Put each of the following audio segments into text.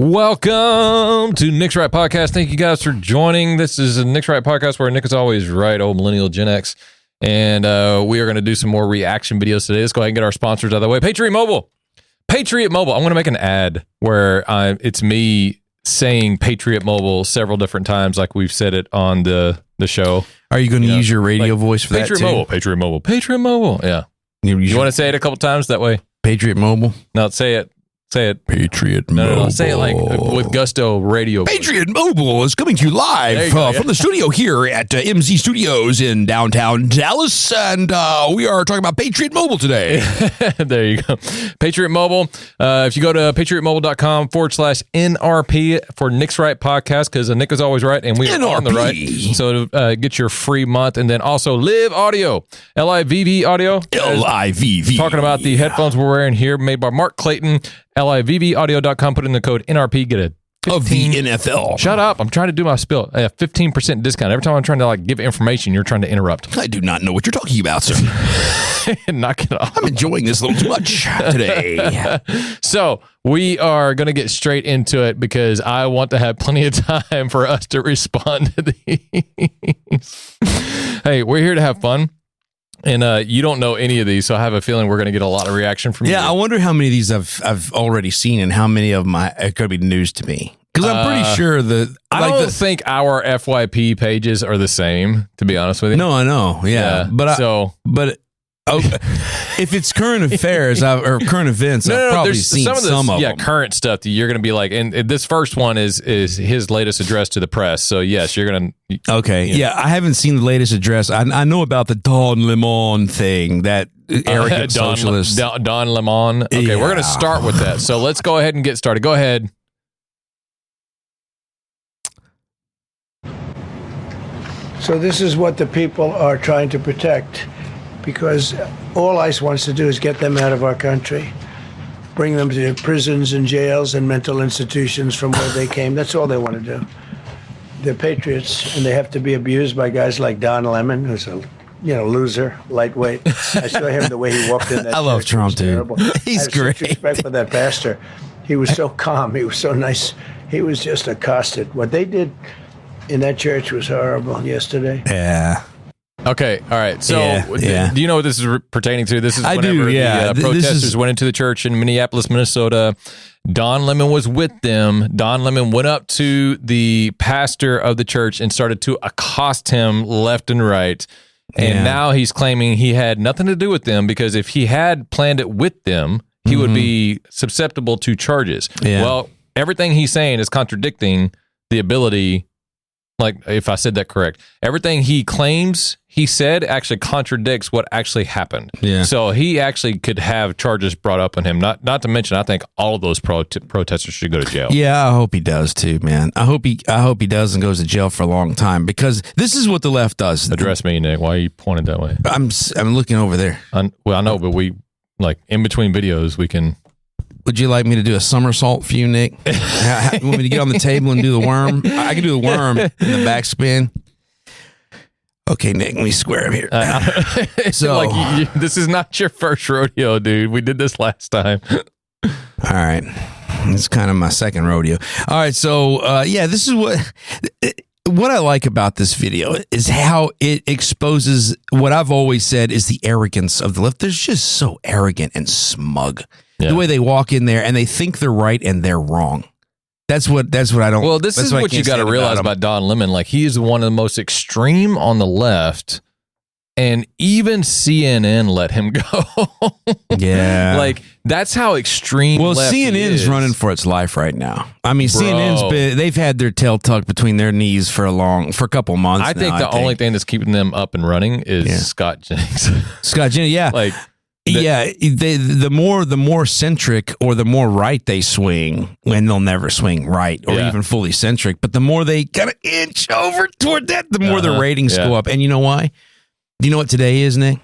Welcome to Nick's Right Podcast. Thank you guys for joining. This is a Nick's Right Podcast where Nick is always right, old millennial Gen X. And we are going to do some more reaction videos today. Let's go ahead and get our sponsors out of the way. Patriot Mobile. Patriot Mobile. I'm going to make an ad where it's me saying Patriot Mobile several different times like we've said it on the show. Are you going to use your radio voice for Patriot that too? Mobile, Patriot Mobile, Patriot Mobile. Yeah. You want to say it a couple times that way? Patriot Mobile? No, say it. Say it. Patriot Mobile. No, say it like with gusto radio. Patriot Mobile is coming to you live from the studio here at MZ Studios in downtown Dallas. And we are talking about Patriot Mobile today. There you go. Patriot Mobile. If you go to patriotmobile.com/NRP for Nick's Right Podcast, because Nick is always right and we are on the right. So get your free month. And then also Live Audio. LIVV Audio. LIVV. Talking about the headphones we're wearing here, made by Mark Clayton. LIVVaudio.com. Put in the code NRP. Get a 15, of the NFL. Shut up. I'm trying to do my spill. 15% discount. Every time I'm trying to give information, you're trying to interrupt. I do not know what you're talking about, sir. Knock it off. I'm enjoying this a little too much today. So we are going to get straight into it because I want to have plenty of time for us to respond to these. Hey, we're here to have fun. And you don't know any of these, so I have a feeling we're going to get a lot of reaction from you. Yeah, I wonder how many of these I've already seen and how many of them are going to be news to me. Because I'm pretty sure that... I don't think our FYP pages are the same, to be honest with you. No, I know. Yeah. If it's current affairs or current events, I've probably seen some of them. Yeah, current stuff that you're going to be like, and this first one is his latest address to the press. So yes, you're going to. Okay, yeah, I haven't seen the latest address. I know about the Don Lemon thing, that arrogant socialist. Don Lemon. Okay, yeah. We're going to start with that. So let's go ahead and get started. Go ahead. So this is what the people are trying to protect. Because all ICE wants to do is get them out of our country, bring them to prisons and jails and mental institutions from where they came. That's all they want to do. They're patriots, and they have to be abused by guys like Don Lemon, who's a loser, lightweight. I saw him the way he walked in that I love Trump, dude. He's great. Such respect for that pastor. He was so calm. He was so nice. He was just accosted. What they did in that church was horrible yesterday. Yeah. Okay, all right. So, do you know what this is pertaining to? This is whenever the protesters went into the church in Minneapolis, Minnesota. Don Lemon was with them. Don Lemon went up to the pastor of the church and started to accost him left and right. And now he's claiming he had nothing to do with them because if he had planned it with them, he would be susceptible to charges. Yeah. Well, everything he's saying is contradicting the ability. Like, if I said that correct, everything he claims he said actually contradicts what actually happened. Yeah. So he actually could have charges brought up on him. Not to mention, I think all of those protesters should go to jail. Yeah, I hope he does too, man. I hope he does and goes to jail for a long time because this is what the left does. Address me, Nick. Why are you pointing that way? I'm looking over there. Well, I know, but we in between videos we can. Would you like me to do a somersault for you, Nick? You want me to get on the table and do the worm? I can do the worm in the backspin. Okay, Nick, let me square him here. So, this is not your first rodeo, dude. We did this last time. All right. It's kind of my second rodeo. All right, so, this is what I like about this video is how it exposes what I've always said is the arrogance of the left. They're just so arrogant and smug. Yeah. The way they walk in there and they think they're right and they're wrong. That's what I don't. Well, this is what you got to realize about Don Lemon. Like, he is one of the most extreme on the left, and even CNN let him go. Yeah, like that's how extreme. Well, CNN's running for its life right now. I mean, they've had their tail tucked between their knees for a couple months. I think the only thing that's keeping them up and running is Scott Jennings. Scott Jennings, yeah, like. The more centric or the more right they swing, when they'll never swing right or even fully centric, but the more they kind of inch over toward that, the more the ratings go up. And you know why? Do you know what today is, Nick?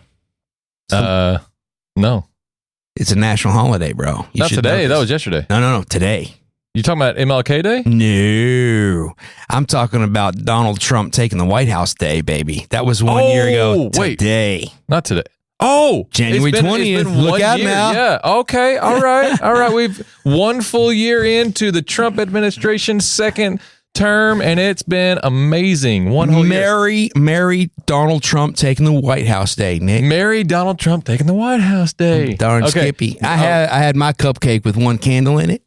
No. It's a national holiday, bro. Not today. That was yesterday. No. Today. You talking about MLK Day? No. I'm talking about Donald Trump taking the White House Day, baby. That was 1 year ago today. Not today. Oh, January 20th. Look out now. Yeah. Okay. All right. We've 1 full year into the Trump administration's second term, and it's been amazing. 1 whole year. Marry Donald Trump taking the White House Day, Nick. Marry Donald Trump taking the White House Day. Darn Skippy. I had my cupcake with 1 candle in it.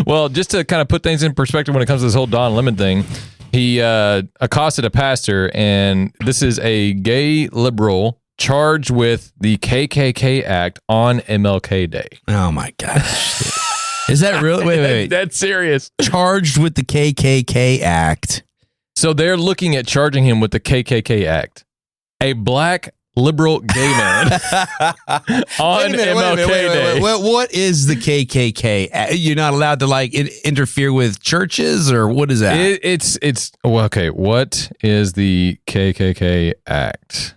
Well, just to kind of put things in perspective when it comes to this whole Don Lemon thing, he accosted a pastor, and this is a gay liberal charged with the KKK Act on MLK Day. Oh, my gosh. Is that really? Wait. That's serious. Charged with the KKK Act. So they're looking at charging him with the KKK Act. A black liberal gay man on MLK Day. What is the KKK Act? You're not allowed to interfere with churches, or what is that? Okay. What is the KKK Act?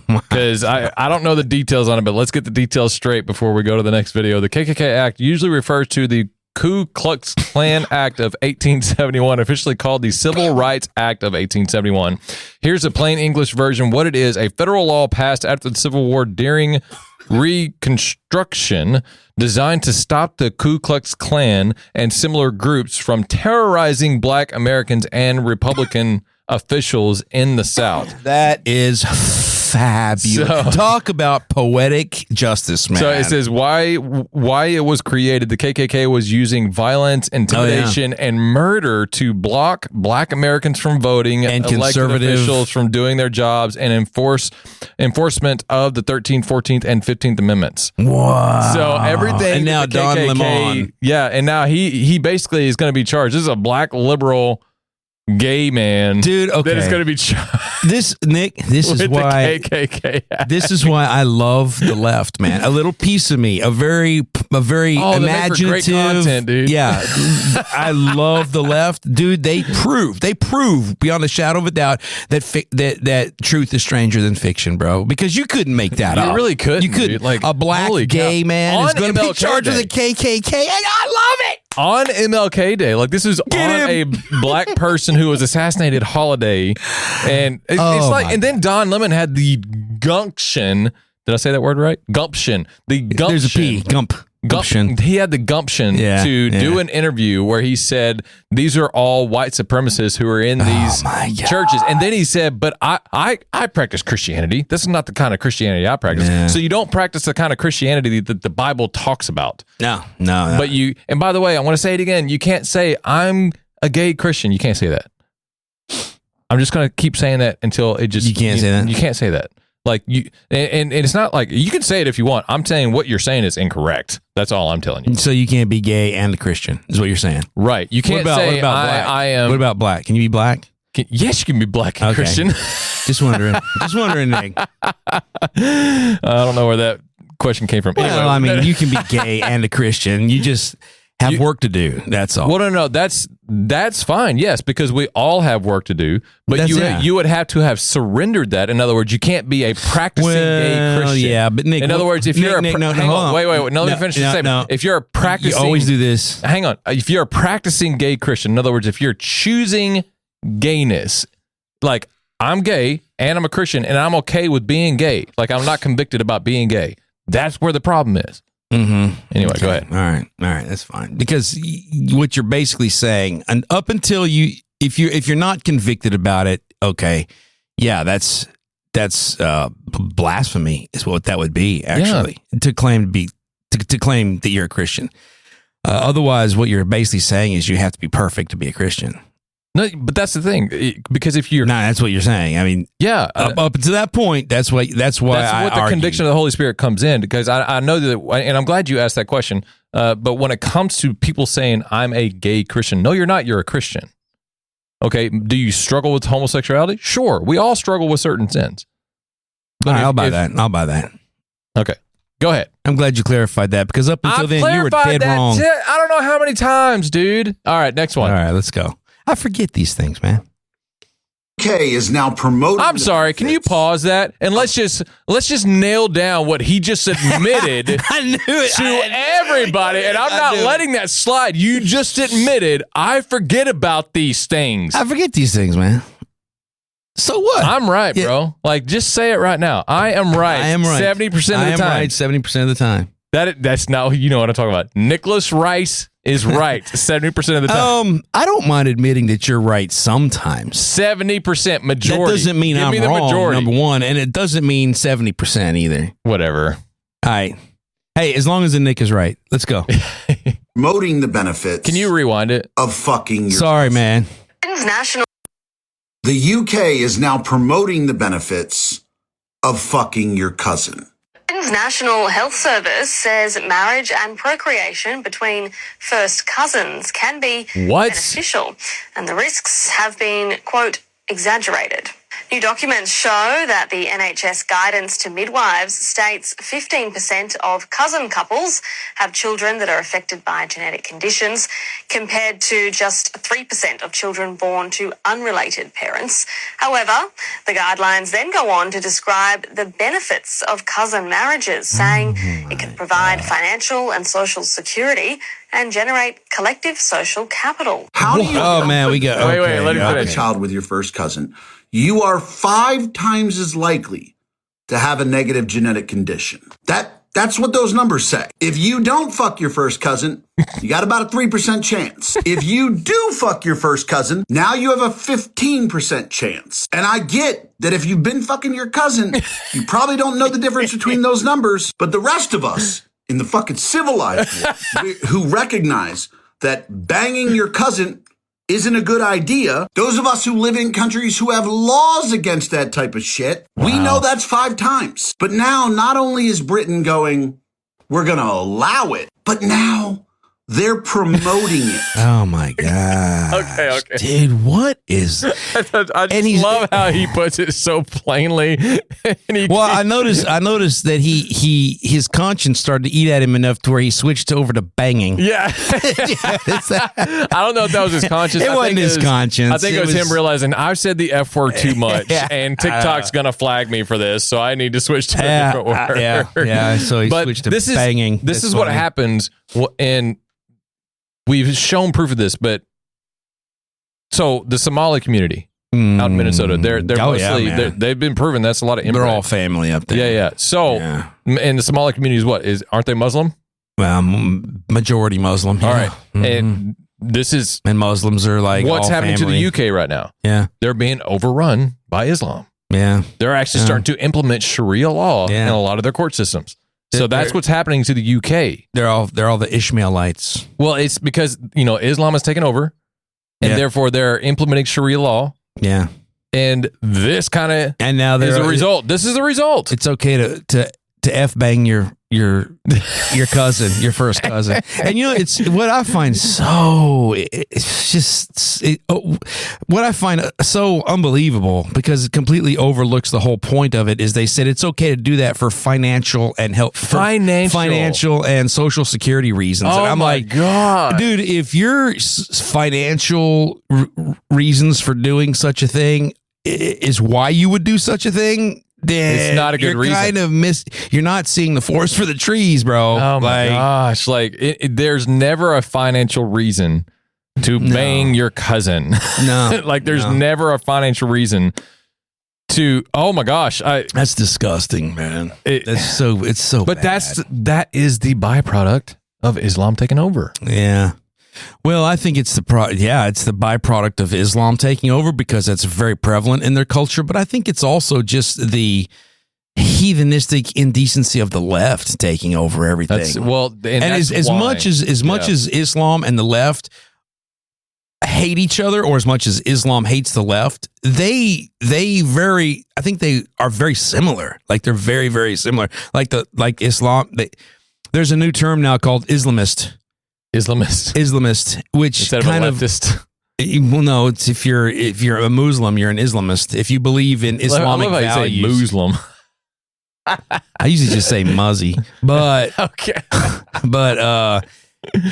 Because I don't know the details on it, but let's get the details straight before we go to the next video. The KKK Act usually refers to the Ku Klux Klan Act of 1871, officially called the Civil Rights Act of 1871. Here's a plain English version. What it is: a federal law passed after the Civil War during Reconstruction, designed to stop the Ku Klux Klan and similar groups from terrorizing black Americans and Republican officials in the South. That is fabulous. Talk about poetic justice, man. So it says why it was created. The KKK was using violence, intimidation, and murder to block black Americans from voting, and elected conservative officials from doing their jobs, and enforcement of the 13th, 14th, and 15th Amendments. Wow. So everything. And now Don Lemon. Yeah, and now he basically is going to be charged. This is a black liberal gay man, dude. Okay, that is going to be charged. This is why KKK Act. This is why I love the left, man. A little piece of me, a very imaginative, great content, dude. Yeah, I love the left, dude. They prove beyond a shadow of a doubt that truth is stranger than fiction, bro. Because you couldn't make that up. You really couldn't. You couldn't. Like a black gay man is going to be charged with a KKK, and I love it. On MLK Day, like this is a black person who was assassinated holiday, and it's like, and then Don Lemon had the gumption. Did I say that word right? Gumption. The gumption. There's a P. Gumption. He had the gumption to do an interview where he said, these are all white supremacists who are in these churches. And then he said, but I practice Christianity. This is not the kind of Christianity I practice. Yeah. So you don't practice the kind of Christianity that the Bible talks about. No. But and by the way, I want to say it again. You can't say, I'm a gay Christian. You can't say that. I'm just going to keep saying that until it just... You can't say that? You can't say that. Like you, and it's not like you can say it if you want. I'm saying what you're saying is incorrect. That's all I'm telling you. So you can't be gay and a Christian, is what you're saying, right? You can't say what about black? I am. What about black? Can you be black? Yes, you can be black and Christian. Just wondering, Nick. I don't know where that question came from. Well, anyway, I mean, you can be gay and a Christian. You just have work to do. That's all. Well, no, that's fine. Yes, because we all have work to do. But you would have to have surrendered that. In other words, you can't be a practicing gay Christian. Yeah, but Nick, in other words, if you're hang on, wait. No, let me finish the statement. No. If you're a practicing, you always do this. Hang on. If you're a practicing gay Christian, in other words, if you're choosing gayness, like I'm gay and I'm a Christian and I'm okay with being gay, like I'm not convicted about being gay. That's where the problem is. Mm-hmm. Anyway, go ahead. All right, that's fine. Because what you're basically saying, and up until if you're not convicted about it, okay, yeah, that's blasphemy is what that would be actually to claim that you're a Christian. Otherwise, what you're basically saying is you have to be perfect to be a Christian. No, but that's the thing, because if you're that's what you're saying. I mean, yeah, up to that point, that's why what the conviction of the Holy Spirit comes in. Because I know that, and I'm glad you asked that question. But when it comes to people saying I'm a gay Christian, no, you're not. You're a Christian. Okay, do you struggle with homosexuality? Sure, we all struggle with certain sins. But I'll buy that. Okay, go ahead. I'm glad you clarified that, because up until then you were dead wrong. I don't know how many times, dude. All right, next one. All right, let's go. I forget these things, man. K is now promoting. I'm sorry. Can you pause that and let's just nail down what he just admitted I knew it. to everybody, and I'm not letting that slide. You just admitted I forget about these things. I forget these things, man. So what? I'm right, bro. Like, just say it right now. I am right. I am right 70% of the time. I am right 70% of the time. That's not you know what I'm talking about. Nicholas Rice is right 70% of the time. I don't mind admitting that you're right sometimes. 70% majority. That doesn't mean I'm wrong, majority. Number one, and it doesn't mean 70% either. Whatever. All right. Hey, as long as the Nick is right, let's go. Promoting the benefits. Can you rewind it? Of fucking your Sorry, man. National. The UK is now promoting the benefits of fucking your cousin. National Health Service says marriage and procreation between first cousins can be beneficial, and the risks have been, quote, exaggerated. New documents show that the NHS guidance to midwives states 15% of cousin couples have children that are affected by genetic conditions, compared to just 3% of children born to unrelated parents. However, the guidelines then go on to describe the benefits of cousin marriages, saying it can provide financial and social security and generate collective social capital. How do you man, we got wait, let me have a child with your first cousin? You are 5 times as likely to have a negative genetic condition. That's what those numbers say. If you don't fuck your first cousin, you got about a 3% chance. If you do fuck your first cousin, now you have a 15% chance. And I get that if you've been fucking your cousin, you probably don't know the difference between those numbers. But the rest of us in the fucking civilized world who recognize that banging your cousin isn't a good idea. Those of us who live in countries who have laws against that type of shit, we know that's 5 times. But now, not only is Britain going, we're going to allow it, but now they're promoting it. Oh my God. Okay. Dude, what is... I just love how he puts it so plainly. I noticed that his conscience started to eat at him enough to where he switched over to banging. Yeah. I don't know if that was his conscience. It wasn't his conscience. I think it was him realizing I've said the F word too much and TikTok's going to flag me for this, so I need to switch to a different word. Yeah, so he switched to banging. This is what happens, and we've shown proof of this, but so the Somali community out in Minnesota, they're mostly they've been proven that's a lot of immigrants. They're all family up there. Yeah. So, and the Somali community is what? Aren't they Muslim? Well, majority Muslim. All right, and and Muslims are like what's happening to the UK right now. Yeah, they're being overrun by Islam. Yeah, they're actually starting to implement Sharia law in a lot of their court systems. So that's what's happening to the UK. They're all the Ishmaelites. Well, it's because, Islam has taken over and therefore they're implementing Sharia law. Yeah. And this kind of and now is a result. This is the result. It's okay to F bang your cousin, your first cousin. And it's what I find what I find so unbelievable, because it completely overlooks the whole point of it, is they said it's okay to do that for financial and financial and social security reasons. Oh, and I'm like, God, dude, if your financial reasons for doing such a thing is why you would do such a thing, it's not a good reason. You're not seeing the forest for the trees, bro. Oh my gosh! There's never a financial reason to bang your cousin. No, there's never a financial reason to. Oh my gosh! That's disgusting, man. It's so. But bad. that is the byproduct of Islam taking over. Yeah. Well, I think it's the byproduct of Islam taking over, because that's very prevalent in their culture. But I think it's also just the heathenistic indecency of the left taking over everything. As much as Islam and the left hate each other, or as much as Islam hates the left, I think they are very similar. They're very, very similar. Like Islam. There's a new term now called Islamist, which instead kind of a leftist. Well, no, it's if you're a Muslim, you're an Islamist. If you believe in Islamic values, you say Muslim. I usually just say muzzy, but okay. But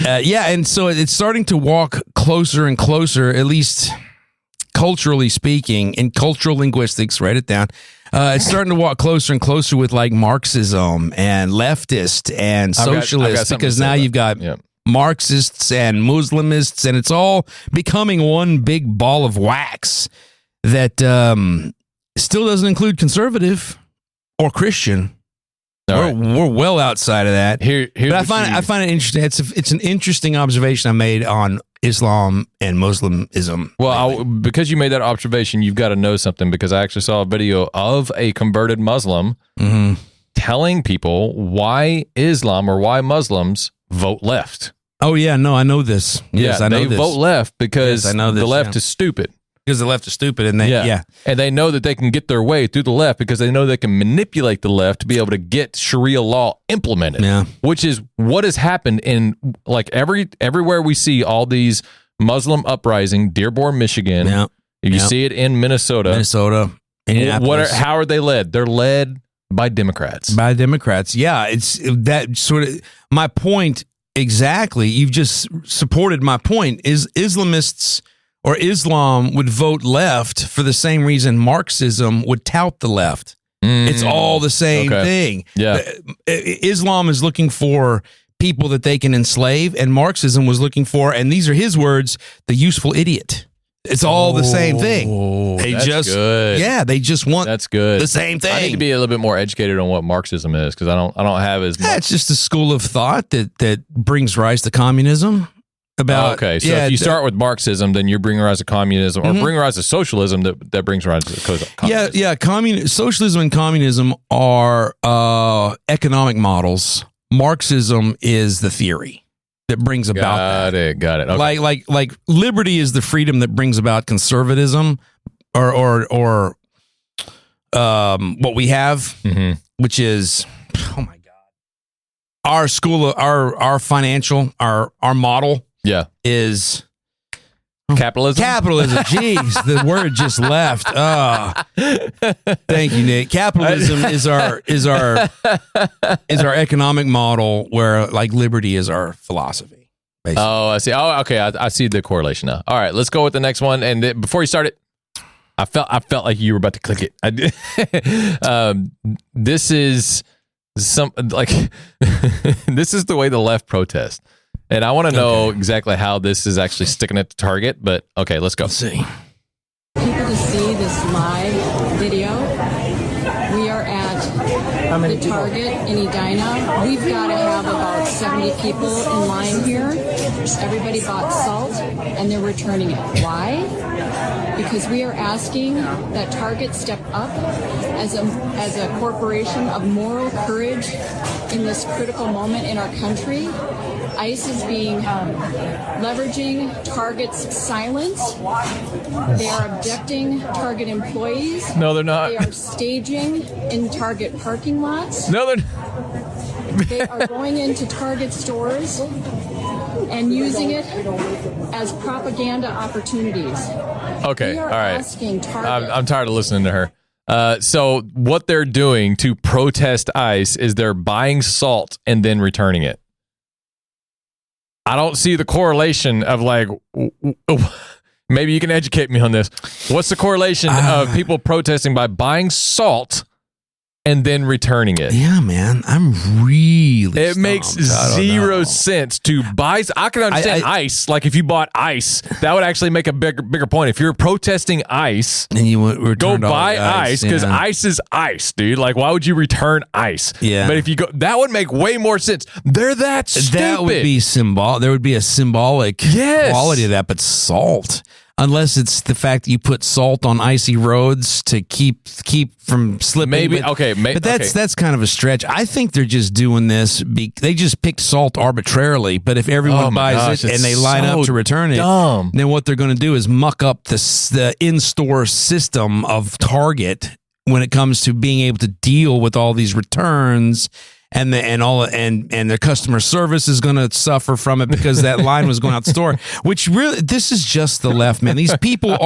and so it's starting to walk closer and closer, at least culturally speaking, in cultural linguistics. Write it down. It's starting to walk closer and closer with Marxism and leftist and socialist, because now you've got Marxists and Muslimists, and it's all becoming one big ball of wax. that still doesn't include conservative or Christian. We're well outside of that. But I find it interesting. It's an interesting observation I made on Islam and Muslimism. Well, because you made that observation, you've got to know something, because I actually saw a video of a converted Muslim telling people why Islam or why Muslims vote left. Oh, yeah. No, I know this. Yes, I know they vote left because the left is stupid. Because the left is stupid, and and they know that they can get their way through the left because they know they can manipulate the left to be able to get Sharia law implemented. Yeah. Which is what has happened in like everywhere we see all these Muslim uprising. Dearborn, Michigan. Yeah. You see it in Minnesota. How are they led? They're led by Democrats. Yeah, it's that sort of my point exactly. You've just supported my point. Is Islamists or Islam would vote left for the same reason Marxism would tout the left. It's all the same thing. Yeah. Islam is looking for people that they can enslave, and Marxism was looking for, and these are his words, the useful idiot. It's all the same thing. That's good. Yeah, they just want the same thing. I need to be a little bit more educated on what Marxism is, because I don't have as much. It's just a school of thought that brings rise to communism. If you start with Marxism, then you're bringing rise to communism, or bringing rise to socialism that brings rise to communism. Socialism and communism are economic models. Marxism is the theory that brings about that. Got it. Okay. Like liberty is the freedom that brings about conservatism, or what we have, which is, oh my God, our school, our financial, our model. Yeah, is capitalism. Capitalism. Jeez, the word just left. Thank you, Nick. Capitalism is our economic model, where like liberty is our philosophy. Basically. Oh, I see. Oh, okay. I see the correlation now. All right, let's go with the next one. And before you start it, I felt like you were about to click it. I did. This is this is the way the left protests. And I want to know exactly how this is actually sticking at the target, but okay, let's go. Let's see. People to see this live video. We are at the Target in Edina. We've got to have about 70 people in line here. Everybody bought salt and they're returning it. Why? Because we are asking that Target step up as a corporation of moral courage in this critical moment in our country. ICE is leveraging Target's silence. They are abducting Target employees. No, they're not. They are staging in Target parking lots. No, they're They are going into Target stores and using it as propaganda opportunities. Okay, all right. Asking Target. I'm tired of listening to her. So what they're doing to protest ICE is they're buying salt and then returning it. I don't see the correlation of like, maybe you can educate me on this. What's the correlation of people protesting by buying salt and then returning it? Yeah, man, I'm really. It makes zero sense to buy. I can understand ICE. Like if you bought ICE, that would actually make a bigger point. If you're protesting ICE, and you would go buy ICE because ICE is ICE, dude. Like why would you return ICE? Yeah, but if you go, that would make way more sense. They're that stupid. That would be symbolic. There would be a symbolic quality of that, but salt. Unless it's the fact that you put salt on icy roads to keep from slipping. Maybe, but that's kind of a stretch. I think they're just doing this. They just picked salt arbitrarily. But if everyone buys it and they line up to return it, then what they're going to do is muck up the in-store system of Target when it comes to being able to deal with all these returns. And their customer service is going to suffer from it because that line was going out the store. Which really, this is just the left, man. These people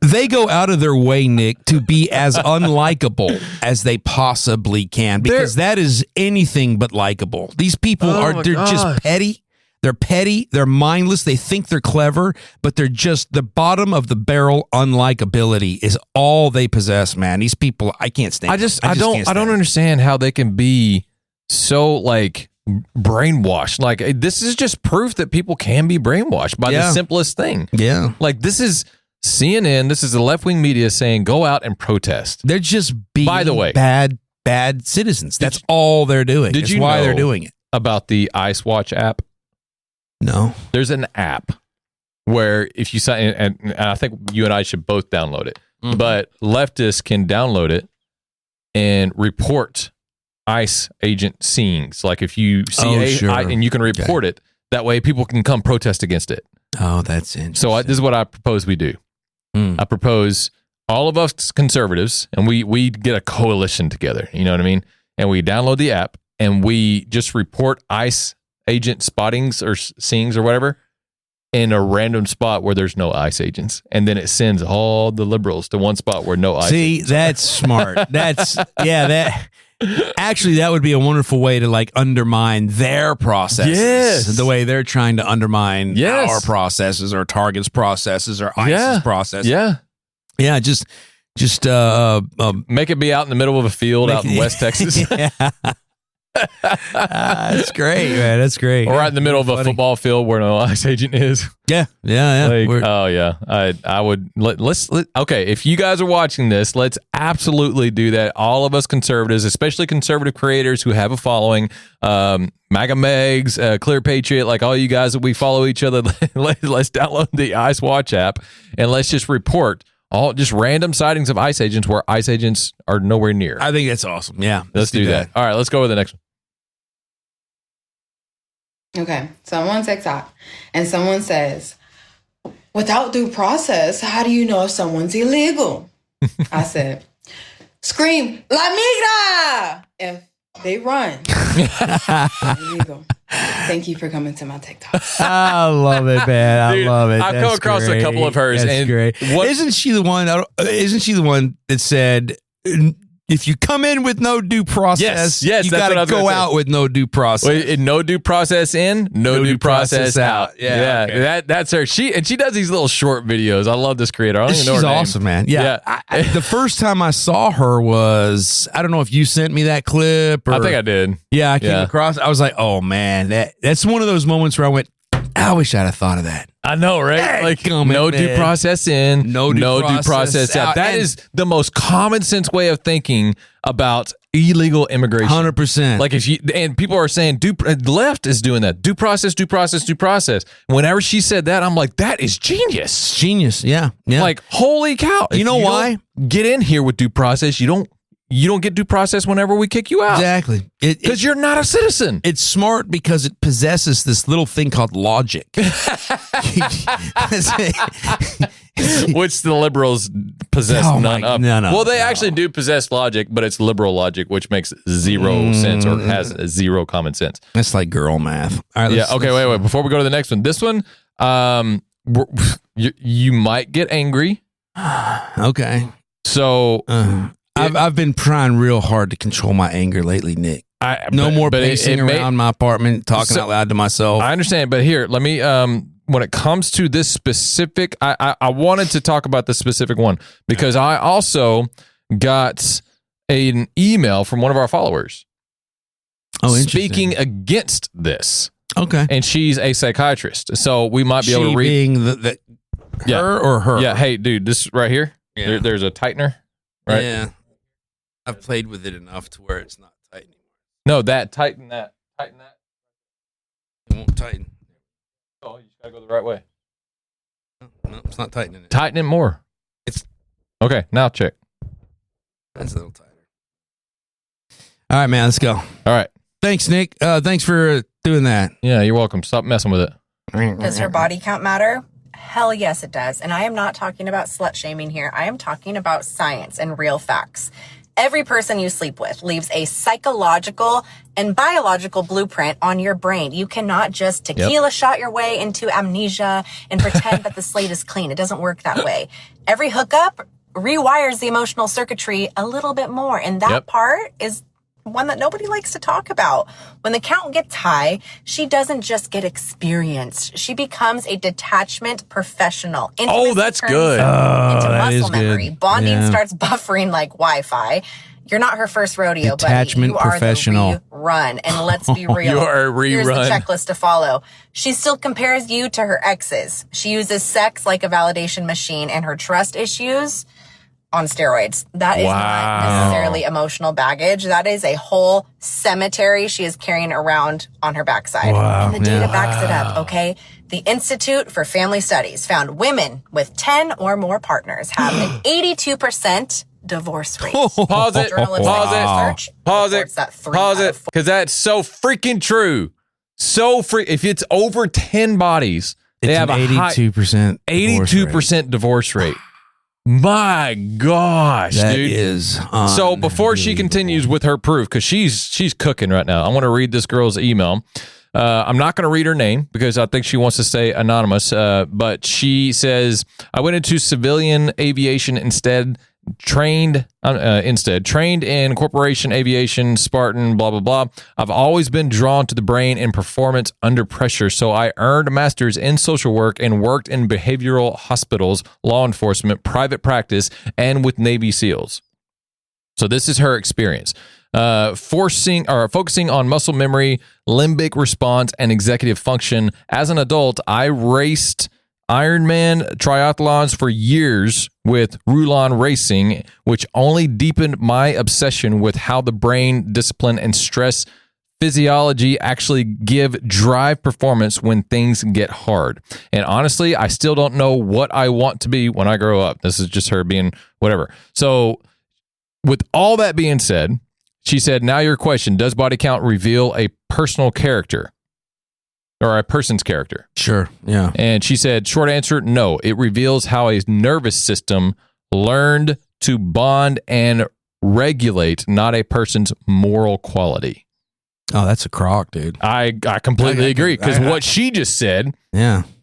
they go out of their way, Nick, to be as unlikable as they possibly can, because that is anything but likable. These people they're just petty. They're petty, they're mindless, they think they're clever, but they're just the bottom of the barrel unlikability is all they possess, man. These people, I can't stand. I don't understand how they can be so like brainwashed. Like, this is just proof that people can be brainwashed by the simplest thing. Yeah. Like, this is CNN, this is the left-wing media saying, go out and protest. They're just being by the way, bad citizens. That's all they're doing. That's why they're doing it. About the Ice Watch app? No. There's an app where if you sign, and I think you and I should both download it, but leftists can download it and report ICE agent scenes. Like if you see and you can report it, that way people can come protest against it. Oh, that's interesting. So this is what I propose we do. I propose all of us conservatives, and we get a coalition together, you know what I mean? And we download the app, and we just report ICE agent spottings or seeings or whatever in a random spot where there's no ICE agents. And then it sends all the liberals to one spot where no ICE agents. That's smart. Actually, that would be a wonderful way to like undermine their processes. Yes. The way they're trying to undermine our processes or Target's processes or ICE's process. Yeah. Yeah, just make it be out in the middle of a field out in West Texas. That's great, man. That's great. Or right in the middle of a football field where no ICE agent is. Yeah. Like, oh yeah, I would let's okay. If you guys are watching this, let's absolutely do that. All of us conservatives, especially conservative creators who have a following, MAGA Megs, Clear Patriot, like all you guys that we follow each other. Let's download the ICE Watch app and let's just report all just random sightings of ICE agents where ICE agents are nowhere near. I think that's awesome. Yeah, let's do that. All right, let's go with the next one. Okay, so I'm on TikTok and someone says, without due process, how do you know if someone's illegal? I said, scream, La Migra! If they run, they're illegal. Thank you for coming to my TikTok. I love it, man. Dude, I love it. I've come across a couple of hers. That's and great. Isn't she the one that said, if you come in with no due process, you got to go out with no due process. Wait, no due process in, no due process out. Yeah. Okay. That's her. She does these little short videos. I love this creator. I don't even know her name. She's awesome, man. Yeah. The first time I saw her was, I don't know if you sent me that clip. Or, I think I did. Yeah, I came across. I was like, oh man, that's one of those moments where I went, I wish I'd have thought of that. I know, right? Hey, like no due process in, no due process out. That is the most common sense way of thinking about illegal immigration. 100%. Like if you and people are saying left is doing that. Due process, due process, due process. Whenever she said that, I'm like, that is genius. It's genius. Yeah. Like, holy cow. You know why? Get in here with due process. You don't get due process whenever we kick you out. Exactly. Because you're not a citizen. It's smart because it possesses this little thing called logic. Which the liberals possess none of. No, well, they actually do possess logic, but it's liberal logic, which makes zero sense or has zero common sense. That's like girl math. All right, wait. Before we go to the next one, this one, you might get angry. Okay. So... I've been trying real hard to control my anger lately, Nick. No more pacing around my apartment, talking out loud to myself. I understand, but here, let me, when it comes to this specific, I wanted to talk about this specific one because I also got an email from one of our followers speaking against this. Okay. And she's a psychiatrist, so we might be able to read. Being her or her? Yeah, hey, dude, this right here, there's a tightener, right? Yeah. I've played with it enough to where it's not tight anymore. No, tighten that. It won't tighten. Oh, you just gotta go the right way. No, it's not tightening it. Tighten it more. It's okay. Now check. That's a little tighter. All right, man. Let's go. All right. Thanks, Nick. Thanks for doing that. Yeah, you're welcome. Stop messing with it. Does her body count matter? Hell yes, it does. And I am not talking about slut shaming here. I am talking about science and real facts. Every person you sleep with leaves a psychological and biological blueprint on your brain. You cannot just tequila shot your way into amnesia and pretend that the slate is clean. It doesn't work that way. Every hookup rewires the emotional circuitry a little bit more. And that part is one that nobody likes to talk about. When the count gets high, she doesn't just get experience. She becomes a detachment professional. Oh, that's good. Into muscle memory. Bonding starts buffering like Wi-Fi. You're not her first rodeo, Detachment buddy. You professional. are the rerun. And let's be real. You are a rerun. Here's the checklist to follow. She still compares you to her exes. She uses sex like a validation machine, and her trust issues on steroids. That is not necessarily emotional baggage. That is a whole cemetery she is carrying around on her backside. Wow. And the data backs it up, okay? The Institute for Family Studies found women with 10 or more partners have an 82% divorce rate. Pause it. Pause it. Because that's so freaking true. If it's over 10 bodies, they have a 82% divorce rate. My gosh, that dude. is so before she continues with her proof, because she's cooking right now, I want to read this girl's email. I'm not going to read her name because I think she wants to stay anonymous. But she says, I went into civilian aviation trained in corporation aviation, Spartan, blah, blah, blah. I've always been drawn to the brain and performance under pressure. So I earned a master's in social work and worked in behavioral hospitals, law enforcement, private practice, and with Navy SEALs. So this is her experience. Focusing on muscle memory, limbic response, and executive function. As an adult, I raced Ironman triathlons for years with Rulon Racing, which only deepened my obsession with how the brain, discipline, and stress physiology actually give drive performance when things get hard. And honestly, I still don't know what I want to be when I grow up. This is just her being whatever. So with all that being said, she said, now your question, does body count reveal a personal character or a person's character? Sure, yeah. And she said, short answer, no. It reveals how a nervous system learned to bond and regulate, not a person's moral quality. Oh, that's a crock, dude. I completely agree, because what she just said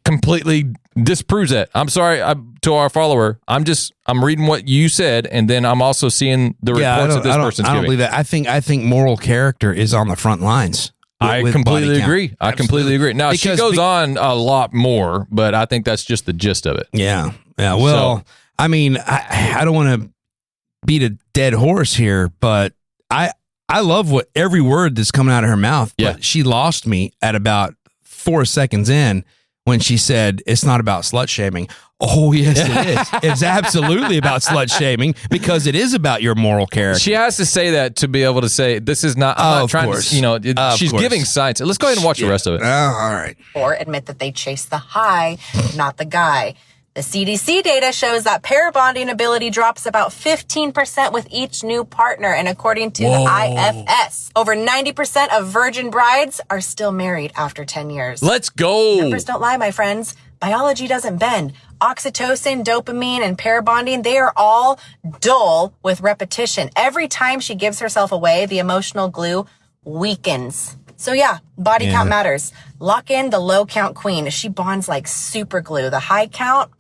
completely disproves that. I'm sorry to our follower. I'm reading what you said, and then I'm also seeing the reports that this person's giving. I don't believe that. I think moral character is on the front lines. I completely agree. I completely agree. Now, she goes on a lot more, but I think that's just the gist of it. Yeah. Yeah. Well, I mean, I don't want to beat a dead horse here, but I love every word that's coming out of her mouth. Yeah. But she lost me at about 4 seconds in when she said it's not about slut shaming. Oh, yes, it is. It's absolutely about slut shaming because it is about your moral character. She has to say that to be able to say, this is not, I'm not trying to, she's giving science. Let's go ahead and watch the rest of it. All right. Or admit that they chase the high, not the guy. The CDC data shows that pair bonding ability drops about 15% with each new partner. And according to the IFS, over 90% of virgin brides are still married after 10 years. Let's go. Numbers don't lie, my friends. Biology doesn't bend. Oxytocin, dopamine, and pair bonding, they are all dull with repetition. Every time she gives herself away, the emotional glue weakens. So yeah, body count matters. Lock in the low count queen. She bonds like super glue. The high count,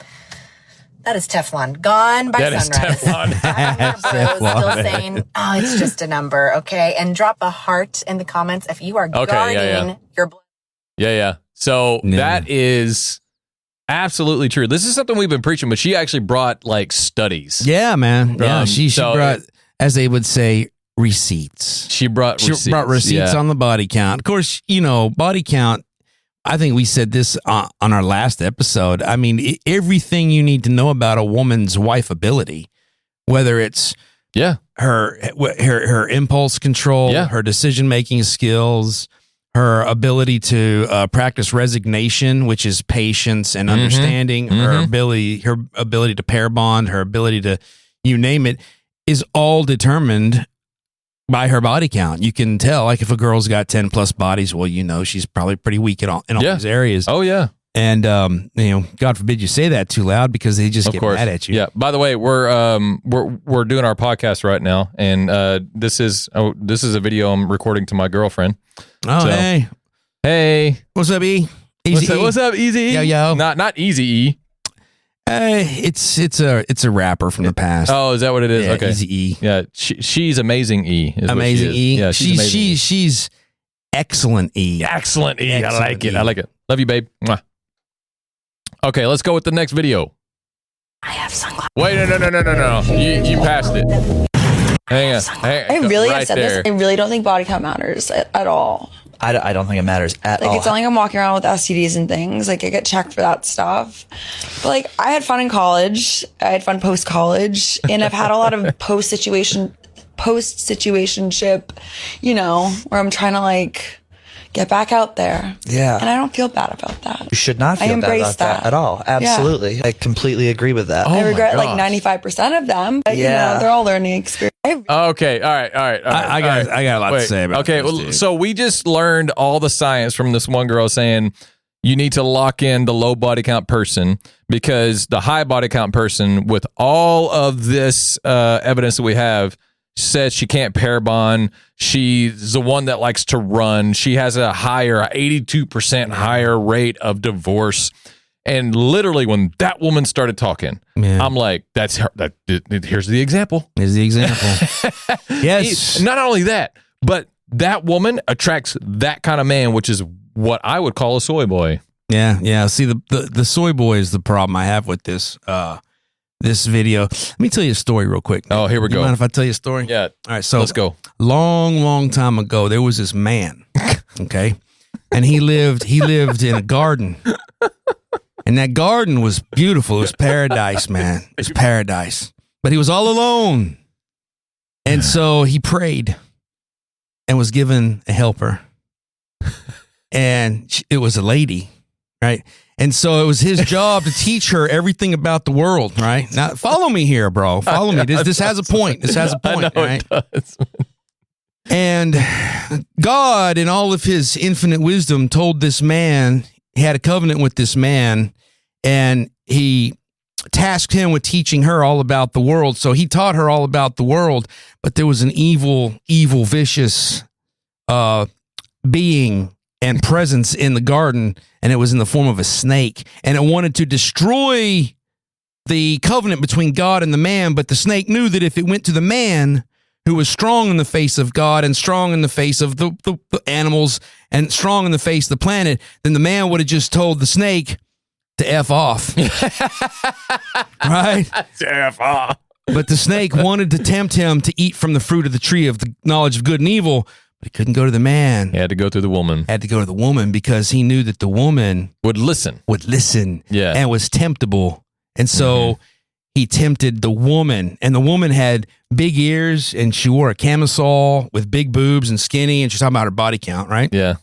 that is Teflon. Gone by sunrise. That is Teflon. Still saying, oh, it's just a number, okay? And drop a heart in the comments if you are guarding your blood. Yeah. So that is absolutely true. This is something we've been preaching, but she actually brought like studies. Yeah, man. Yeah, she brought, as they would say, receipts. She brought receipts on the body count. Of course, body count, I think we said this on our last episode. I mean, everything you need to know about a woman's wife ability, whether it's her impulse control, her decision-making skills, her ability to practice resignation, which is patience and understanding, her ability to pair bond, her ability to, you name it, is all determined by her body count. You can tell, like, if a girl's got 10 plus bodies, well, she's probably pretty weak in all these areas. Oh, yeah. And, God forbid you say that too loud because they just get mad at you. Yeah. By the way, we're doing our podcast right now. And this is a video I'm recording to my girlfriend. Oh, so, hey. What's up, E? What's up, Easy E? Yo. Not Easy E. It's a rapper from the past. Oh, is that what it is? Yeah, okay. Easy E. Yeah, she's amazing E. Amazing E. Yeah, she's excellent E. Excellent E. I like it. Love you, babe. Mwah. Okay, let's go with the next video. I have sunglasses. Wait, no. You passed it. I'm really upset this. I really don't think body count matters at all. I don't think it matters at all. It's not like I'm walking around with STDs and things. Like, I get checked for that stuff. But, like, I had fun in college. I had fun post-college. And I've had a lot of post-situationship, you know, where I'm trying to, like, get back out there. Yeah. And I don't feel bad about that. You should not feel bad about that at all. Absolutely. Yeah. I completely agree with that. I regret like 95% of them. But, you know, they're all learning experience. Okay. All right. I got a lot to say about this. Well, so we just learned all the science from this one girl saying you need to lock in the low body count person because the high body count person, with all of this evidence that we have, says she can't pair bond. She's the one that likes to run. She has a higher, 82% higher rate of divorce. And literally, when that woman started talking, I'm like, "That's her. Here's the example. Here's the example." Yes. Not only that, but that woman attracts that kind of man, which is what I would call a soy boy. Yeah. See, the soy boy is the problem I have with this. This video. Let me tell you a story real quick. Oh, here we go. You mind if I tell you a story? Yeah. All right. So let's go. Long time ago, there was this man. Okay, and he lived in a garden, and that garden was beautiful. It was paradise, man. It was paradise. But he was all alone, and so he prayed, and was given a helper, and it was a lady, right? And so it was his job to teach her everything about the world, right? Now, follow me here, bro. Follow me. This has a point. This has a point, right? It does. And God, in all of his infinite wisdom, told this man, he had a covenant with this man, and he tasked him with teaching her all about the world. So he taught her all about the world, but there was an evil, vicious being and presence in the garden, and it was in the form of a snake, and it wanted to destroy the covenant between God and the man, but the snake knew that if it went to the man, who was strong in the face of God and strong in the face of the animals and strong in the face of the planet, then the man would have just told the snake to F off. Right? To F off. But the snake wanted to tempt him to eat from the fruit of the tree of the knowledge of good and evil, but he couldn't go to the man. He had to go through the woman. Had to go to the woman because he knew that the woman would listen. Yeah. And was temptable. And so he tempted the woman, and the woman had big ears, and she wore a camisole with big boobs and skinny, and she's talking about her body count, right? Yeah.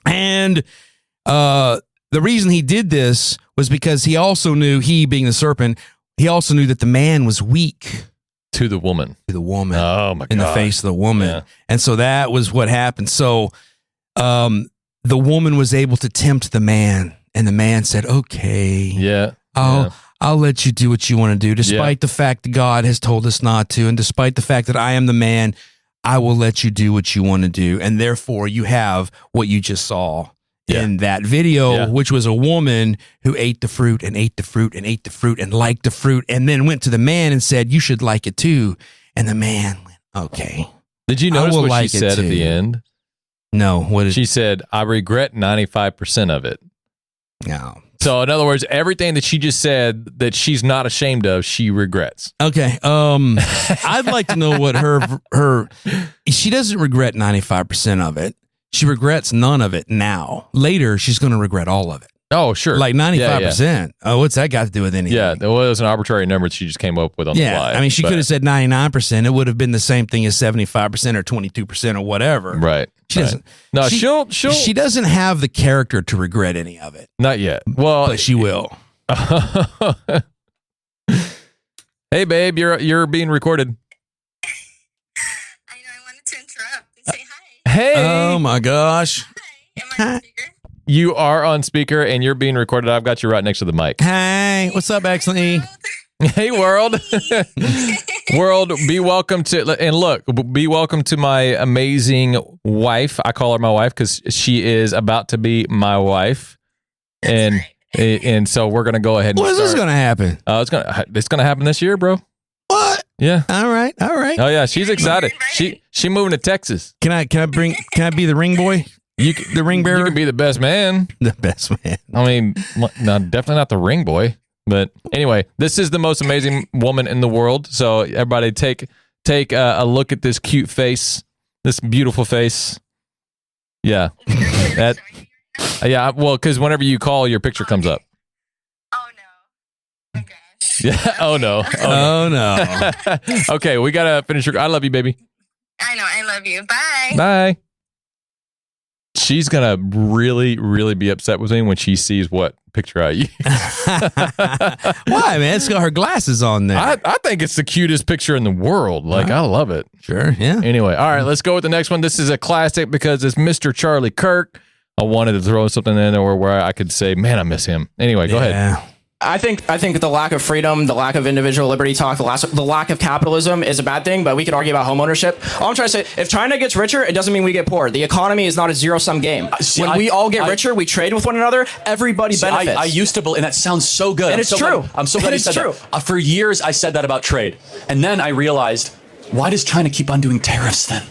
And the reason he did this was because he also knew, he being the serpent, he also knew that the man was weak. To the woman. To the woman. Oh, my God. In the face of the woman. Yeah. And so that was what happened. So the woman was able to tempt the man, and the man said, okay. Yeah. I'll let you do what you want to do, despite the fact that God has told us not to, and despite the fact that I am the man, I will let you do what you want to do. And therefore, you have what you just saw in that video, which was a woman who ate the fruit and ate the fruit and ate the fruit and liked the fruit, and then went to the man and said, you should like it too. And the man went, okay. Did you notice what she said at the end? No. What did she said? I regret 95% of it. No. So, in other words, everything that she just said that she's not ashamed of, she regrets. Okay. I'd like to know what her she doesn't regret 95% of it. She regrets none of it now. Later, she's going to regret all of it. Oh, sure. Like 95%. Yeah. Oh, what's that got to do with anything? Yeah, it was an arbitrary number that she just came up with on the fly. I mean, she could have said 99%. It would have been the same thing as 75% or 22% or whatever. Right. She doesn't. No, she doesn't have the character to regret any of it. Not yet. Well, but she will. Hey, babe, you're being recorded. I know. I wanted to interrupt and say hi. Hey. Oh my gosh. Hi. Am I on speaker? You are on speaker and you're being recorded. I've got you right next to the mic. Hey, what's up, Excellent E? Hey, world. World, be welcome be welcome to my amazing wife. I call her my wife because she is about to be my wife. That's great. And so we're going to go ahead and When is this going to happen? It's going to happen this year, bro. What? Yeah. All right. Oh yeah, she's excited. She moving to Texas. Can I be the ring boy? The ring bearer? You can be the best man. The best man. I mean, no, definitely not the ring boy. But anyway, this is the most amazing woman in the world. So everybody take take a look at this cute face, this beautiful face. Yeah. Yeah, well, because whenever you call, your picture comes up. Oh, no. Okay. Yeah. Oh, no. Oh, no. Okay, we got to finish. I love you, baby. I know. I love you. Bye. Bye. She's going to really, really be upset with me when she sees what picture I use. Why, man? It's got her glasses on there. I think it's the cutest picture in the world. Like, I love it. Sure, yeah. Anyway, all right, let's go with the next one. This is a classic because it's Mr. Charlie Kirk. I wanted to throw something in there where I could say, man, I miss him. Anyway, go ahead. I think the lack of freedom, the lack of individual liberty talk, the lack of capitalism is a bad thing, but we could argue about home ownership. All I'm trying to say, if China gets richer, it doesn't mean we get poor. The economy is not a zero-sum game. When we all get richer, we trade with one another, everybody benefits. I used to believe, and that sounds so good. And it's true. I'm so glad you said that. For years, I said that about trade. And then I realized, why does China keep on doing tariffs then?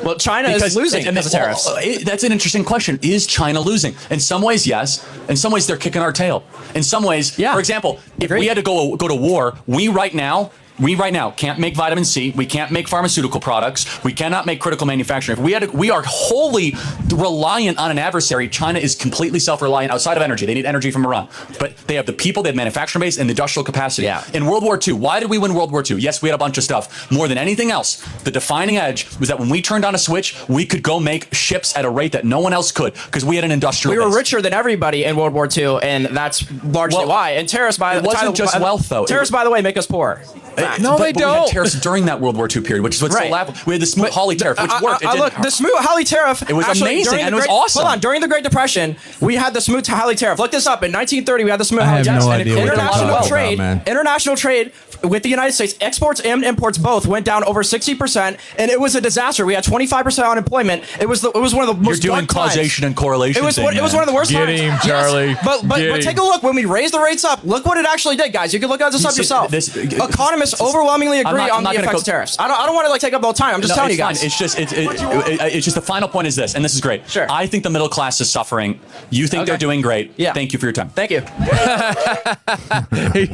Well, China is losing because of tariffs. That's an interesting question. Is China losing? In some ways, yes. In some ways, they're kicking our tail. In some ways, yeah. For example, if we had to go to war, we right now can't make vitamin C. We can't make pharmaceutical products. We cannot make critical manufacturing. If we are wholly reliant on an adversary. China is completely self-reliant outside of energy. They need energy from Iran. But they have the people, they have manufacturing base and the industrial capacity. Yeah. In World War II, why did we win World War II? Yes, we had a bunch of stuff. More than anything else, the defining edge was that when we turned on a switch, we could go make ships at a rate that no one else could because we had an industrial base. We were richer than everybody in World War II, and that's largely why. And tariffs, by wealth, though. Tariffs, by the way, make us poor. No, they don't. We had tariffs during that World War II period, which is what's so laughable. We had the Smoot-Hawley tariff, which worked. Look, the Smoot-Hawley tariff. It was amazing and it was awesome. Hold on, during the Great Depression, we had the Smoot-Hawley tariff. Look this up. In 1930, we had the Smoot-Hawley tariff. I have no idea International trade with the United States, exports and imports both went down over 60%, and it was a disaster. We had 25% unemployment. It was one of the most. You're doing causation and correlation. It was one of the worst times. Get him, Charlie. Yes. But take a look when we raised the rates up. Look what it actually did, guys. You can look at this up yourself. Economists overwhelmingly agree on the effects of tariffs. I don't want to take up all the time. I'm just telling you guys. It's just the final point is this, and this is great. Sure. I think the middle class is suffering. You think they're doing great. Yeah. Thank you for your time. Thank you.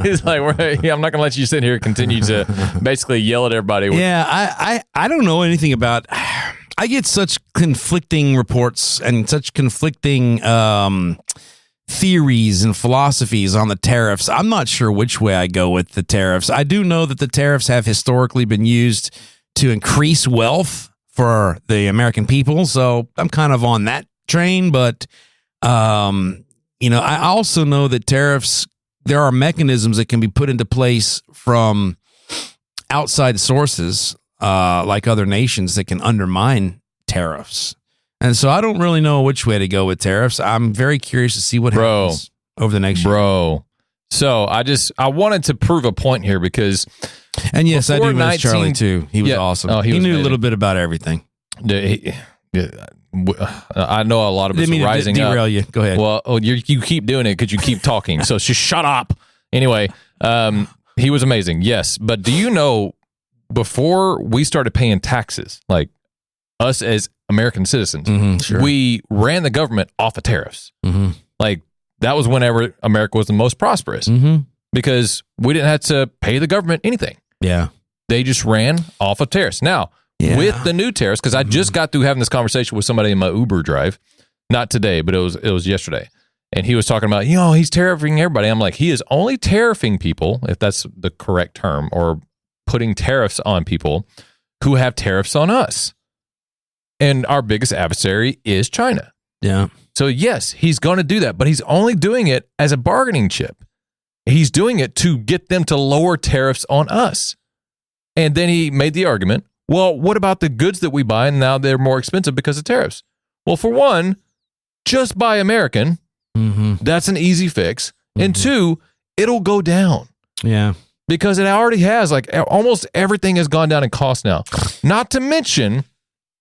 He's like, I'm not going to let you sit here and continue to basically yell at everybody. Yeah, I don't know anything about. I get such conflicting reports and such conflicting theories and philosophies on the tariffs. I'm not sure which way I go with the tariffs. I do know that the tariffs have historically been used to increase wealth for the American people, so I'm kind of on that train. But I also know that tariffs, there are mechanisms that can be put into place from outside sources, like other nations, that can undermine tariffs. And so I don't really know which way to go with tariffs. I'm very curious to see what happens over the next year. So I wanted to prove a point here because, and yes, I do miss Charlie too. He was awesome. Oh, he knew a little bit about everything. I know a lot of it's rising up. Derail you. Go ahead. Well, you keep doing it because you keep talking. So just shut up. Anyway, he was amazing. Yes, but do you know, before we started paying taxes, like us as American citizens, we ran the government off of tariffs. Like that was whenever America was the most prosperous because we didn't have to pay the government anything. Yeah, they just ran off of tariffs. Now with the new tariffs, because I just got through having this conversation with somebody in my Uber drive, not today, but it was yesterday, and he was talking about he's tariffing everybody. I'm like, he is only tariffing people, if that's the correct term, or putting tariffs on people who have tariffs on us. And our biggest adversary is China. Yeah. So yes, he's going to do that, but he's only doing it as a bargaining chip. He's doing it to get them to lower tariffs on us. And then he made the argument, well, what about the goods that we buy and now they're more expensive because of tariffs? Well, for one, just buy American. That's an easy fix. And two, it'll go down. Yeah. Because it already has, like almost everything has gone down in cost now. Not to mention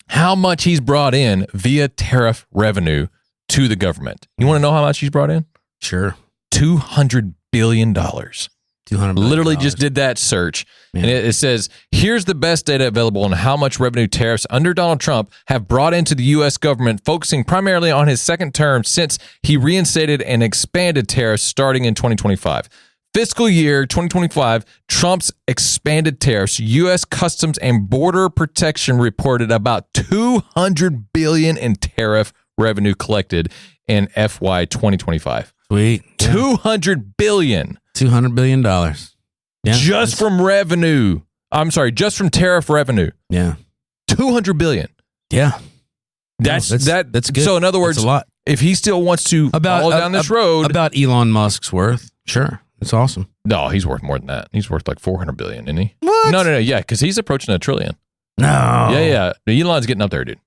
how much he's brought in via tariff revenue to the government. You want to know how much he's brought in? Sure. $200 billion. $200 billion. Literally just did that search. Yeah. And it says, here's the best data available on how much revenue tariffs under Donald Trump have brought into the U.S. government, focusing primarily on his second term since he reinstated and expanded tariffs starting in 2025. Fiscal year 2025, Trump's expanded tariffs. U.S. Customs and Border Protection reported about $200 billion in tariff revenue collected in FY 2025. Sweet. Yeah. $200 billion. $200 billion. Yeah. Just from revenue. I'm sorry, just from tariff revenue. Yeah. $200 billion. Yeah. That's good. So in other words, that's a lot. If he still wants to follow down this road. About Elon Musk's worth. Sure. It's awesome. No, he's worth more than that. He's worth like $400 billion, isn't he? What? No. Yeah, because he's approaching $1 trillion. No. Yeah. Elon's getting up there, dude.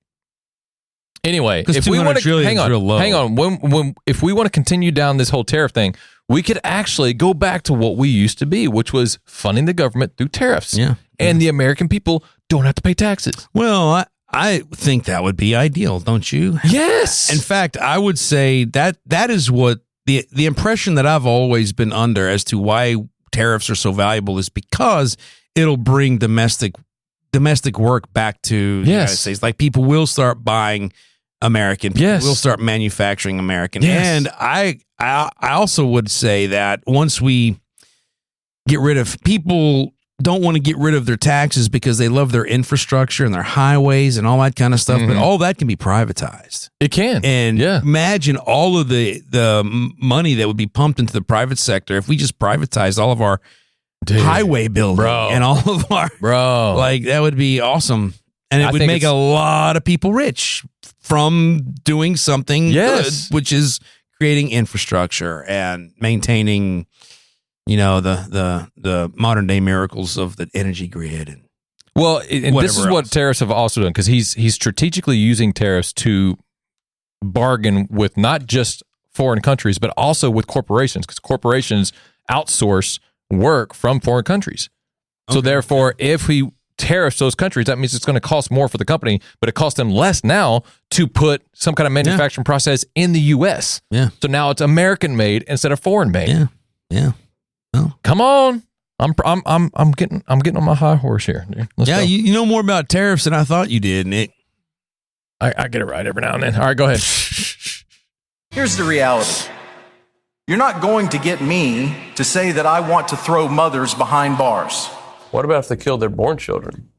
Anyway, if we want to hang on, if we want to continue down this whole tariff thing, we could actually go back to what we used to be, which was funding the government through tariffs. Yeah. And the American people don't have to pay taxes. Well, I think that would be ideal, don't you? Yes. In fact, I would say that is what the impression that I've always been under as to why tariffs are so valuable is because it'll bring domestic work back to the United States. Like people will start buying American. People will start manufacturing American. Yes. And I also would say that once we get rid of people don't want to get rid of their taxes because they love their infrastructure and their highways and all that kind of stuff, but all that can be privatized. It can. And imagine all of the money that would be pumped into the private sector if we just privatized all of our highway building and all of our like that would be awesome. And it would make a lot of people rich from doing something good, which is creating infrastructure and maintaining, you know, the modern day miracles of the energy grid. And this is what tariffs have also done, because he's strategically using tariffs to bargain with not just foreign countries, but also with corporations, because corporations outsource work from foreign countries. So therefore, if he tariffs those countries, that means it's going to cost more for the company, but it costs them less now to put some kind of manufacturing process in the U.S. Yeah. So now it's American made instead of foreign made. Yeah. Yeah. Well, come on. I'm getting on my high horse here, dude. Let's go. You know more about tariffs than I thought you did, Nick. I get it right every now and then. All right, go ahead. Here's the reality. You're not going to get me to say that I want to throw mothers behind bars. What about if they killed their born children?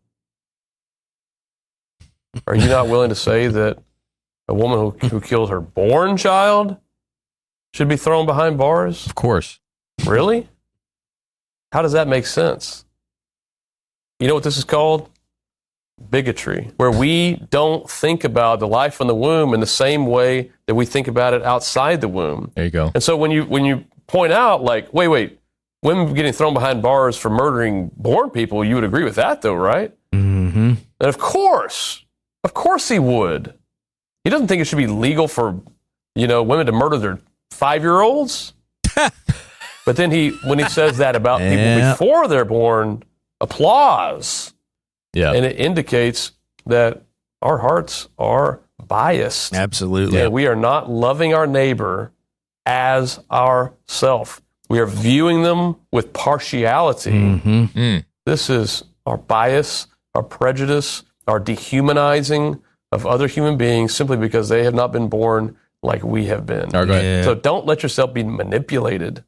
Are you not willing to say that a woman who killed her born child should be thrown behind bars? Of course. Really? How does that make sense? You know what this is called? Bigotry, where we don't think about the life in the womb in the same way that we think about it outside the womb. There you go. And so when you point out, like, wait, women getting thrown behind bars for murdering born people, you would agree with that, though, right? Mm-hmm. And of course he would. He doesn't think it should be legal for, women to murder their 5-year-olds. But then when he says that about people before they're born, applause. Yeah. And it indicates that our hearts are biased. Absolutely. And we are not loving our neighbor as ourself. We are viewing them with partiality. Mm-hmm. This is our bias, our prejudice, our dehumanizing of other human beings simply because they have not been born like we have been. Right, go ahead. So don't let yourself be manipulated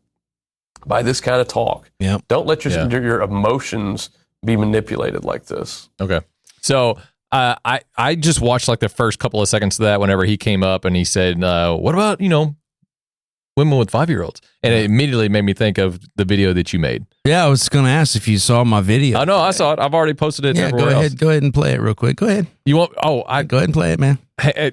by this kind of talk. Yep. Don't let your emotions be manipulated like this. Okay. So I just watched like the first couple of seconds of that whenever he came up and he said, what about, women with 5-year-olds? And it immediately made me think of the video that you made. Yeah, I was going to ask if you saw my video. I know, I saw it. I've already posted it. Yeah, go ahead and play it real quick. Go ahead. You want? Go ahead and play it, man.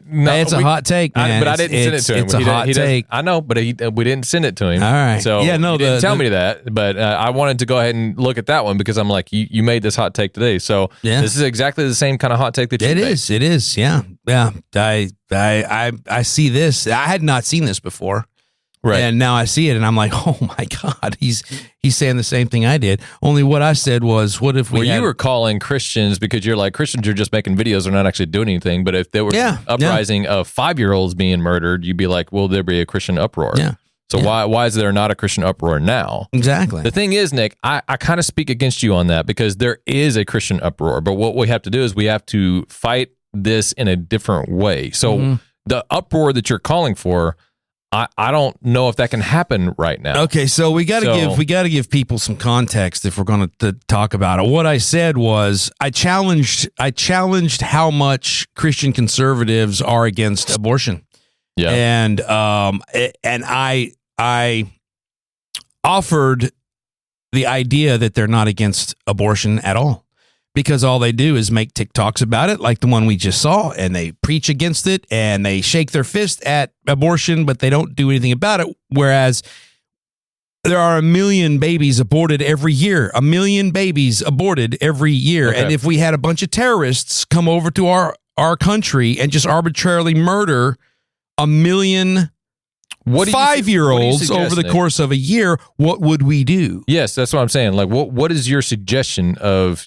No, it's a hot take, man. But I didn't send it to him. It's a hot take. I know, but we didn't send it to him. All right. So yeah, no, he didn't tell me that. But I wanted to go ahead and look at that one because I'm like, you made this hot take today. So this is exactly the same kind of hot take that you made. It is. Yeah. Yeah. I see this. I had not seen this before. Right. And now I see it and I'm like, oh my God, he's saying the same thing I did. Only what I said was, what if you were calling Christians because you're like, Christians are just making videos, they're not actually doing anything. But if there was an uprising of 5-year-olds being murdered, you'd be like, will there be a Christian uproar? Yeah. So why is there not a Christian uproar now? Exactly. The thing is, Nick, I kind of speak against you on that because there is a Christian uproar. But what we have to do is we have to fight this in a different way. So the uproar that you're calling for, I don't know if that can happen right now. Okay, so we got to give people some context if we're going to talk about it. What I said was I challenged how much Christian conservatives are against abortion. Yeah, and I offered the idea that they're not against abortion at all. Because all they do is make TikToks about it, like the one we just saw, and they preach against it, and they shake their fist at abortion, but they don't do anything about it. Whereas there are 1 million babies aborted every year. 1 million babies aborted every year. Okay. And if we had a bunch of terrorists come over to our country and just arbitrarily murder 1 million 5-year-olds over the course of a year, what would we do? Yes, that's what I'm saying. Like, what is your suggestion of...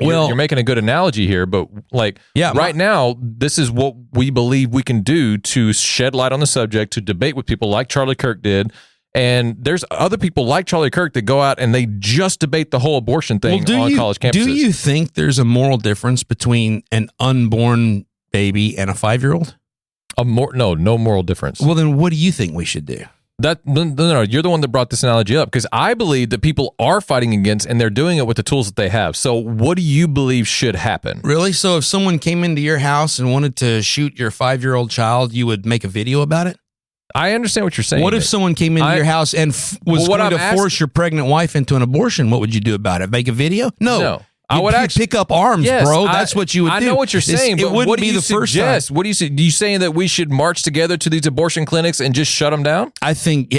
You're making a good analogy here, but right now, this is what we believe we can do to shed light on the subject, to debate with people like Charlie Kirk did. And there's other people like Charlie Kirk that go out and they just debate the whole abortion thing on college campuses. Do you think there's a moral difference between an unborn baby and a 5-year-old? No moral difference. Well, then what do you think we should do? No, you're the one that brought this analogy up, because I believe that people are fighting against, and they're doing it with the tools that they have. So what do you believe should happen? Really? So if someone came into your house and wanted to shoot your 5-year-old child, you would make a video about it? I understand what you're saying. What if someone came into your house and was going to force your pregnant wife into an abortion? What would you do about it? Make a video? No. I would actually pick up arms, bro. That's what you would do. I know what you're saying, but what do you suggest? What do you say? Do you saying that we should march together to these abortion clinics and just shut them down? I think.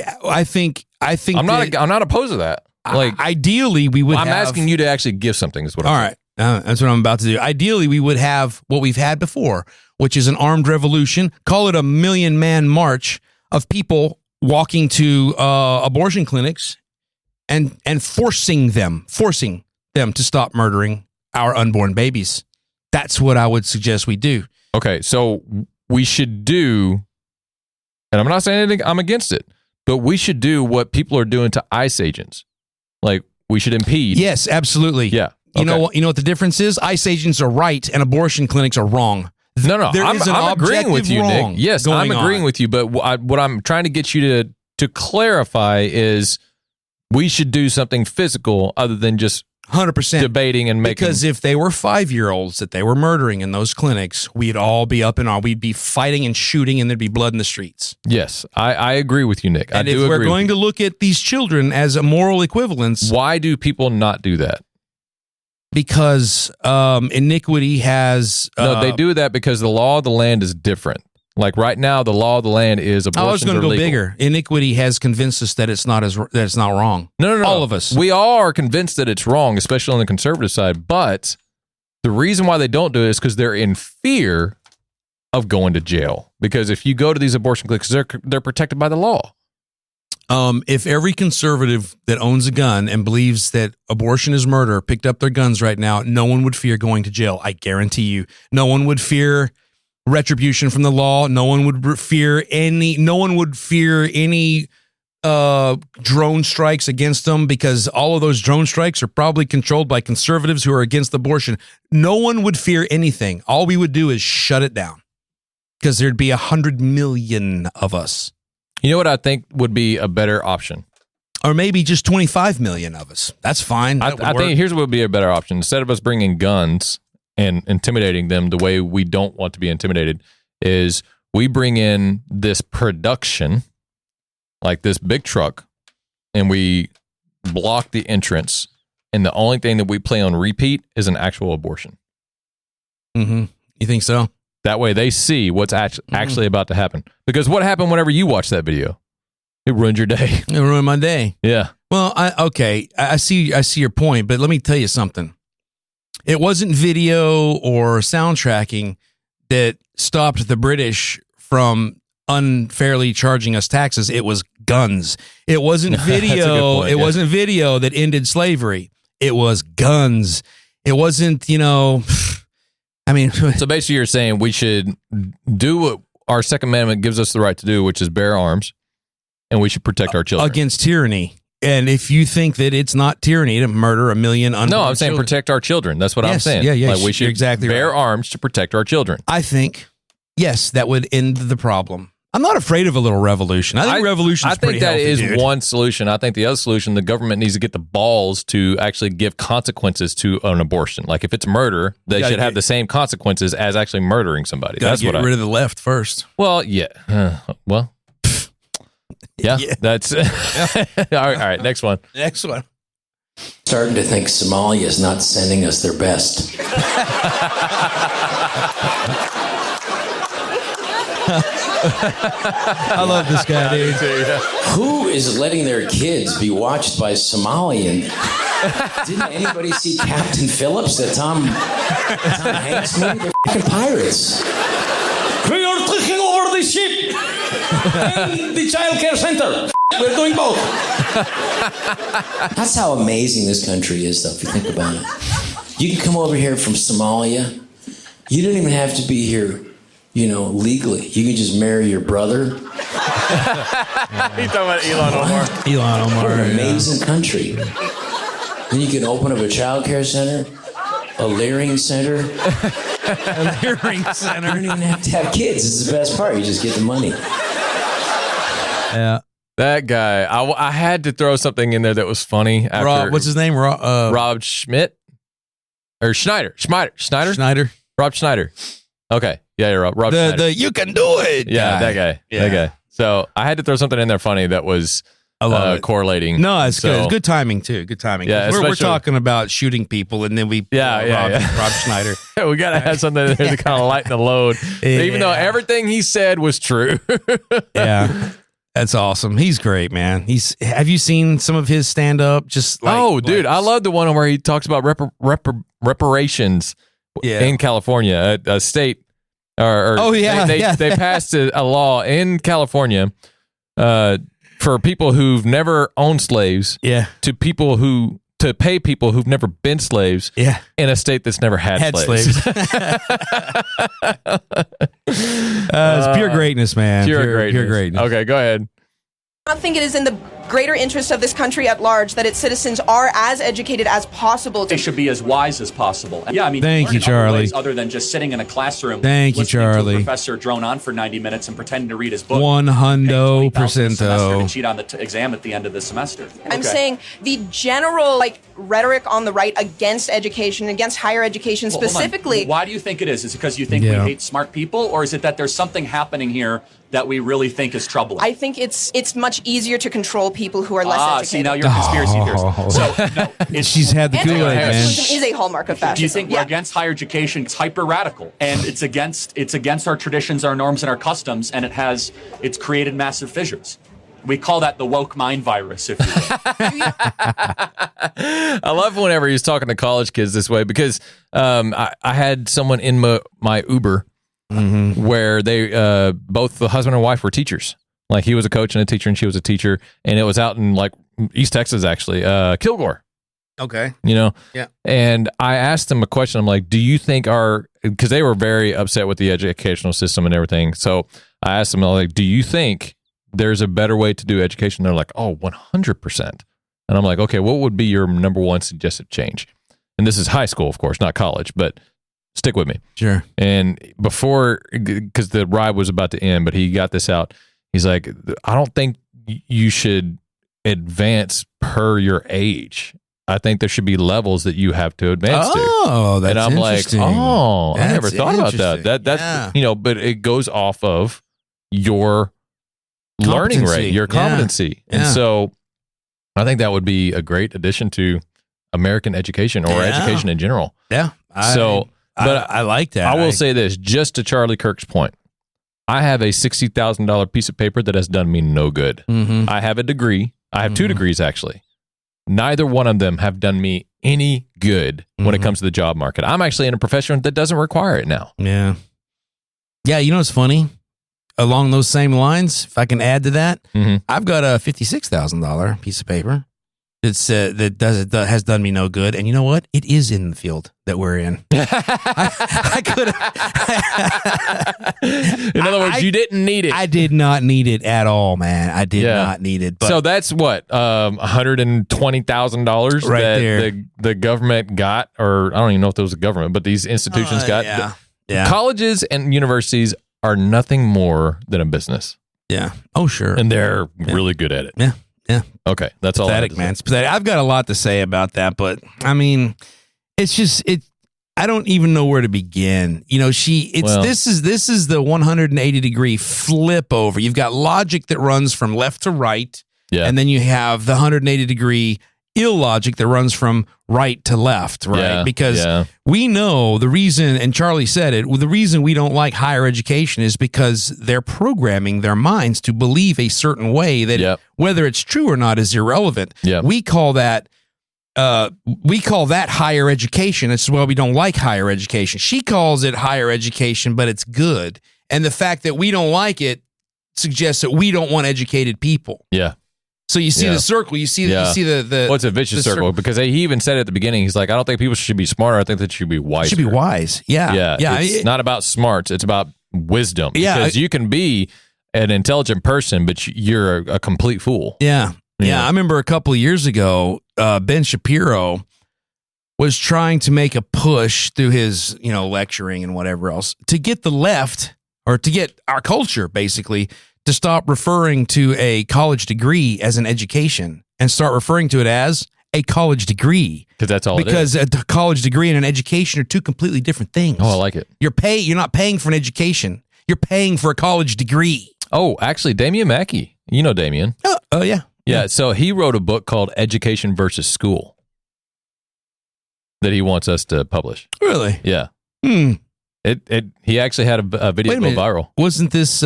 I'm not opposed to that. Like, ideally, we would. I'm asking you to actually give something. Is what. All right, that's what I'm about to do. Ideally, we would have what we've had before, which is an armed revolution. Call it a 1 million man march of people walking to abortion clinics and forcing them to stop murdering our unborn babies. That's what I would suggest we do. Okay, so we should do, and I'm not saying anything, I'm against it, but we should do what people are doing to ICE agents. Like, we should impede. Yes, absolutely. Yeah. Okay. You know what the difference is? ICE agents are right and abortion clinics are wrong. No, I'm agreeing with you, Nick. Yes, I'm agreeing with you, but what I'm trying to get you to clarify is we should do something physical other than just 100% debating and making. Because if they were 5-year-olds that they were murdering in those clinics, we'd all be up in arms. We'd be fighting and shooting, and there'd be blood in the streets. Yes, I agree with you, Nick. And if we're going to look at these children as a moral equivalence, why do people not do that? Because iniquity has. No, they do that because the law of the land is different. Like right now, the law of the land is abortions. I was going to go bigger. Iniquity has convinced us that it's not wrong. No. All of us. We all are convinced that it's wrong, especially on the conservative side. But the reason why they don't do it is because they're in fear of going to jail. Because if you go to these abortion clinics, they're protected by the law. If every conservative that owns a gun and believes that abortion is murder picked up their guns right now, no one would fear going to jail. I guarantee you. No one would fear retribution from the law. No one would fear any drone strikes against them, because all of those drone strikes are probably controlled by conservatives who are against abortion. No one would fear anything. All we would do is shut it down, because there'd be 100 million of us. You know what I think would be a better option? Or maybe just 25 million of us. That's fine. I think here's what would be a better option. Instead of us bringing guns and intimidating them the way we don't want to be intimidated, is we bring in this production, like this big truck, and we block the entrance, and the only thing that we play on repeat is an actual abortion. Mm-hmm. You think so? That way they see what's actually about to happen. Because what happened whenever you watch that video? It ruined your day. It ruined my day. Yeah. Well, I see your point, but let me tell you something. It wasn't video or sound tracking that stopped the British from unfairly charging us taxes. It was guns. It wasn't video. It wasn't video that ended slavery. It was guns. It wasn't, I mean. So basically you're saying we should do what our Second Amendment gives us the right to do, which is bear arms, and we should protect our children. Against tyranny. And if you think that it's not tyranny to murder 1 million unborn No, I'm saying children. Protect our children. That's what I'm saying. Yeah, like we should exactly bear arms to protect our children. I think, yes, that would end the problem. I'm not afraid of a little revolution. I think revolution is pretty healthy, that is dude. one solution. I think the other solution, the government needs to get the balls to actually give consequences to an abortion. Like if it's murder, they should have the same consequences as actually murdering somebody. That's get rid of the left first. Well, yeah. Yeah. That's all right. Next one. Next one. Starting to think Somalia is not sending us their best. I love this guy, dude. Who is letting their kids be watched by Somalian? Didn't anybody see Captain Phillips, that Tom Hanks movie? They're fucking pirates. We are taking over the ship and the child care center. We're doing both. That's how amazing this country is, though, if you think about it. You can come over here from Somalia. You don't even have to be here, legally. You can just marry your brother. He's talking about Elon Omar. Elon Omar. What an amazing country. Then you can open up a child care center, a Leering center. A Leering center. You don't even have to have kids. It's the best part. You just get the money. Yeah. That guy. I had to throw something in there that was funny. After Rob, what's his name? Rob Schmidt? Or Schneider. Schneider? Rob Schneider. Okay. Yeah, you're Rob Schneider. The you can do it. Yeah, that guy. Yeah. That guy. So I had to throw something in there funny that was correlating. No, it's good. It's good timing, too. Good timing. Yeah, we're talking about shooting people, and then we Rob Schneider. We got to have something there to kind of lighten the load. Yeah. Even though everything he said was true. Yeah. That's awesome. He's great, man. Have you seen some of his stand up? Dude, I love the one where he talks about reparations in California, a state. They passed a law in California for people who've never owned slaves. Yeah. To pay people who've never been slaves. Yeah. In a state that's never had slaves. It's pure greatness, man. Pure greatness. Okay, go ahead. I think it is in the greater interest of this country at large that its citizens are as educated as possible. They should be as wise as possible. Yeah, I mean, thank you, Charlie. Other than just sitting in a classroom, thank you, Charlie. To a professor drone on for 90 minutes and pretending to read his book. 100%. To cheat on the exam at the end of the semester. I'm saying the general rhetoric on the right against education, against higher education specifically. Why do you think it is? Is it because you think we hate smart people, or is it that there's something happening here that we really think is troubling? I think it's much easier to control people who are less educated. See, now you're a conspiracy theorist. So, no, she's had the Kool-Aid, man. Anti-capitalism is a hallmark of fascism. Do you think we're against higher education? It's hyper radical, and it's against our traditions, our norms, and our customs, and it's created massive fissures. We call that the woke mind virus, if you will. I love whenever he's talking to college kids this way, because I had someone in my Uber where they both the husband and wife were teachers. Like he was a coach and a teacher, and she was a teacher, and it was out in East Texas, actually, Kilgore. Okay. Yeah. And I asked them a question. I'm like, do you think because they were very upset with the educational system and everything. So I asked them, do you think there's a better way to do education? They're like, 100%. And I'm like, okay, what would be your number one suggested change? And this is high school, of course, not college, but stick with me. Sure. And because the ride was about to end, but he got this out. He's like, I don't think you should advance per your age. I think there should be levels that you have to advance to. Oh, that's interesting. And I'm interesting. like, I never thought about that. That's but it goes off of your learning rate, your competency. Yeah. And so I think that would be a great addition to American education or education in general. Yeah. I like that. I will say this, just to Charlie Kirk's point. I have a $60,000 piece of paper that has done me no good. Mm-hmm. I have a degree. I have 2 degrees, actually. Neither one of them have done me any good when it comes to the job market. I'm actually in a profession that doesn't require it now. Yeah. Yeah, you know what's funny? Along those same lines, if I can add to that, I've got a $56,000 piece of paper that has done me no good. And you know what? It is in the field that we're in. I could have. In other words, you didn't need it. I did not need it at all, man. I did not need it. But so that's what, $120,000 right that there. The government got, or I don't even know if it was the government, but these institutions got. Yeah. Colleges and universities are nothing more than a business. Yeah. Oh, sure. And they're really good at it. Yeah. Yeah. Okay. That's all. Pathetic, man. It's pathetic. I've got a lot to say about that, but I mean, it's just, I don't even know where to begin. You know, this is the 180 degree flip over. You've got logic that runs from left to right. Yeah. And then you have the 180 degree illogic that runs from right to left, right? Yeah, because we know the reason, and Charlie said it, the reason we don't like higher education is because they're programming their minds to believe a certain way that whether it's true or not is irrelevant. Yep. We call that higher education. That's why we don't like higher education. She calls it higher education, but it's good. And the fact that we don't like it suggests that we don't want educated people. Yeah. So you see the circle. You see the. Well, it's a vicious circle because he even said at the beginning, he's like, I don't think people should be smarter. I think that should be wiser. Should be wise. Yeah. It's not about smarts. It's about wisdom. Because you can be an intelligent person, but you're a complete fool. Yeah. I remember a couple of years ago, Ben Shapiro was trying to make a push through his, lecturing and whatever else to get the left, or to get our culture basically, to stop referring to a college degree as an education and start referring to it as a college degree. Because that's all Because a college degree and an education are two completely different things. Oh, I like it. You're not paying for an education. You're paying for a college degree. Oh, actually, Damian Mackey. You know Damian. Oh, yeah. Yeah, so he wrote a book called Education versus School that he wants us to publish. Really? Yeah. He actually had a video go viral. Wasn't this...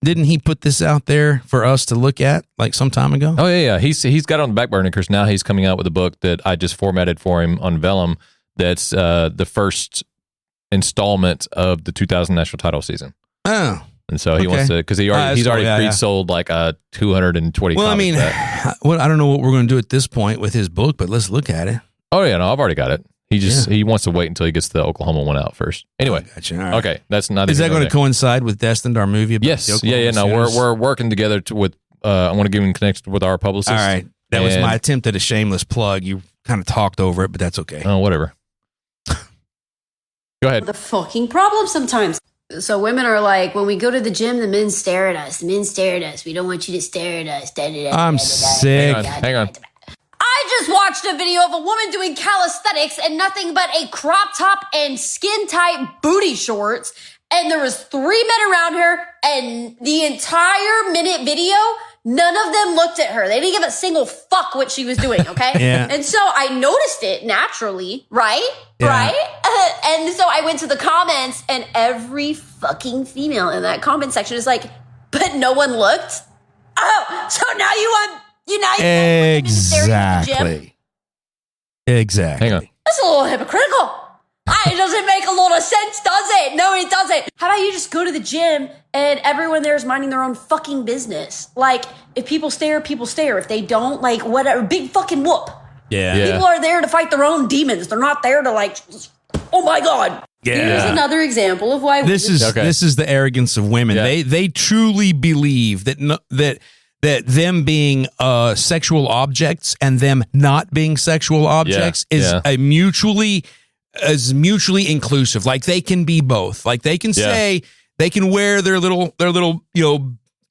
Didn't he put this out there for us to look at like some time ago? Oh, yeah. He's got it on the back burner because now he's coming out with a book that I just formatted for him on Vellum that's the first installment of the 2000 national title season. Oh. And so he wants to, because he's already pre-sold like 220 Well, I mean, I don't know what we're going to do at this point with his book, but let's look at it. Oh, yeah, no, I've already got it. He wants to wait until he gets the Oklahoma one out first. Anyway, gotcha. All right. Okay, that's not. Is that going to coincide with Destined, our movie? About Yes, the Oklahoma yeah. No, Sooners? we're working together with. I want to give him connected with our publicist. All right, that was my attempt at a shameless plug. You kind of talked over it, but that's okay. Oh, whatever. Go ahead. The fucking problem sometimes. So women are like, when we go to the gym, the men stare at us. The men stare at us. We don't want you to stare at us. I'm sick. Hang on. I just watched a video of a woman doing calisthenics and nothing but a crop top and skin tight booty shorts. And there was 3 men around her, and the entire minute video, none of them looked at her. They didn't give a single fuck what she was doing, okay? Yeah. And so I noticed it naturally, right? Yeah. Right? And so I went to the comments, and every fucking female in that comment section is like, but no one looked? Oh, so now you want... Exactly. Hang on. That's a little hypocritical. It doesn't make a lot of sense, does it? No, it doesn't. How about you just go to the gym and everyone there is minding their own fucking business? Like, if people stare, people stare. If they don't, like, whatever, big fucking whoop. Yeah. People are there to fight their own demons. They're not there to, like, oh my God. Yeah. Here's another example of why this is the arrogance of women. Yeah. They truly believe that them being sexual objects and them not being sexual objects is mutually inclusive. Like they can be both. Like they can say they can wear their little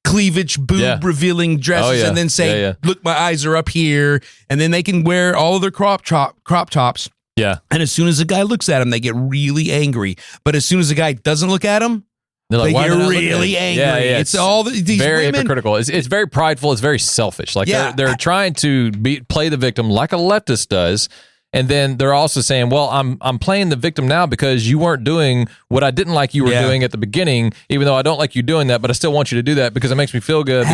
cleavage boob revealing dresses and then say, look, my eyes are up here, and then they can wear all of their crop tops. Yeah. And as soon as a guy looks at them, they get really angry. But as soon as a guy doesn't look at them, they get really angry. Yeah, it's all these very women. hypocritical. It's very prideful. It's very selfish. Like they're trying to play the victim like a leftist does, and then they're also saying, "Well, I'm playing the victim now because you weren't doing what I didn't like you were doing at the beginning, even though I don't like you doing that, but I still want you to do that because it makes me feel good."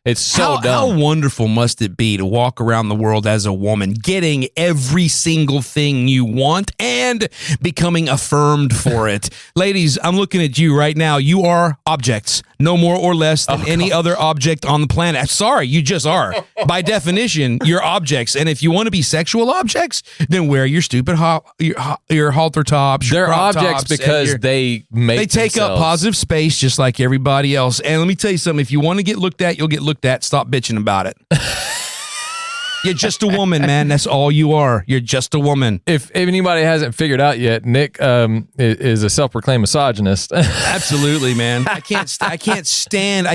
It's so dumb. How wonderful must it be to walk around the world as a woman, getting every single thing you want and becoming affirmed for it? Ladies, I'm looking at you right now. You are objects, no more or less than any other object on the planet. I'm sorry, you just are. By definition, you're objects. And if you want to be sexual objects, then wear your stupid your halter tops. They're objects because they take up positive space just like everybody else. And let me tell you something. If you want to get looked at, you'll get looked at. Stop bitching about it. You're just a woman, man. That's all you are. You're just a woman. If anybody hasn't figured out yet, Nick is a self-proclaimed misogynist. Absolutely, man. I can't stand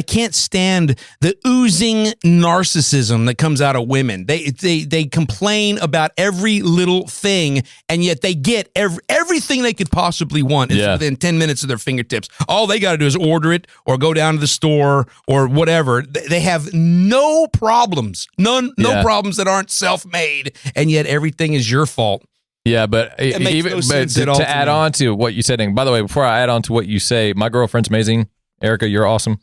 the oozing narcissism that comes out of women. They complain about every little thing, and yet they get everything they could possibly want is within 10 minutes of their fingertips. All they got to do is order it or go down to the store or whatever. They have no problems. No problems that aren't self-made, and yet everything is your fault. Yeah, but to add on to what you said, and by the way, before I add on to what you say, my girlfriend's amazing. Erica, you're awesome.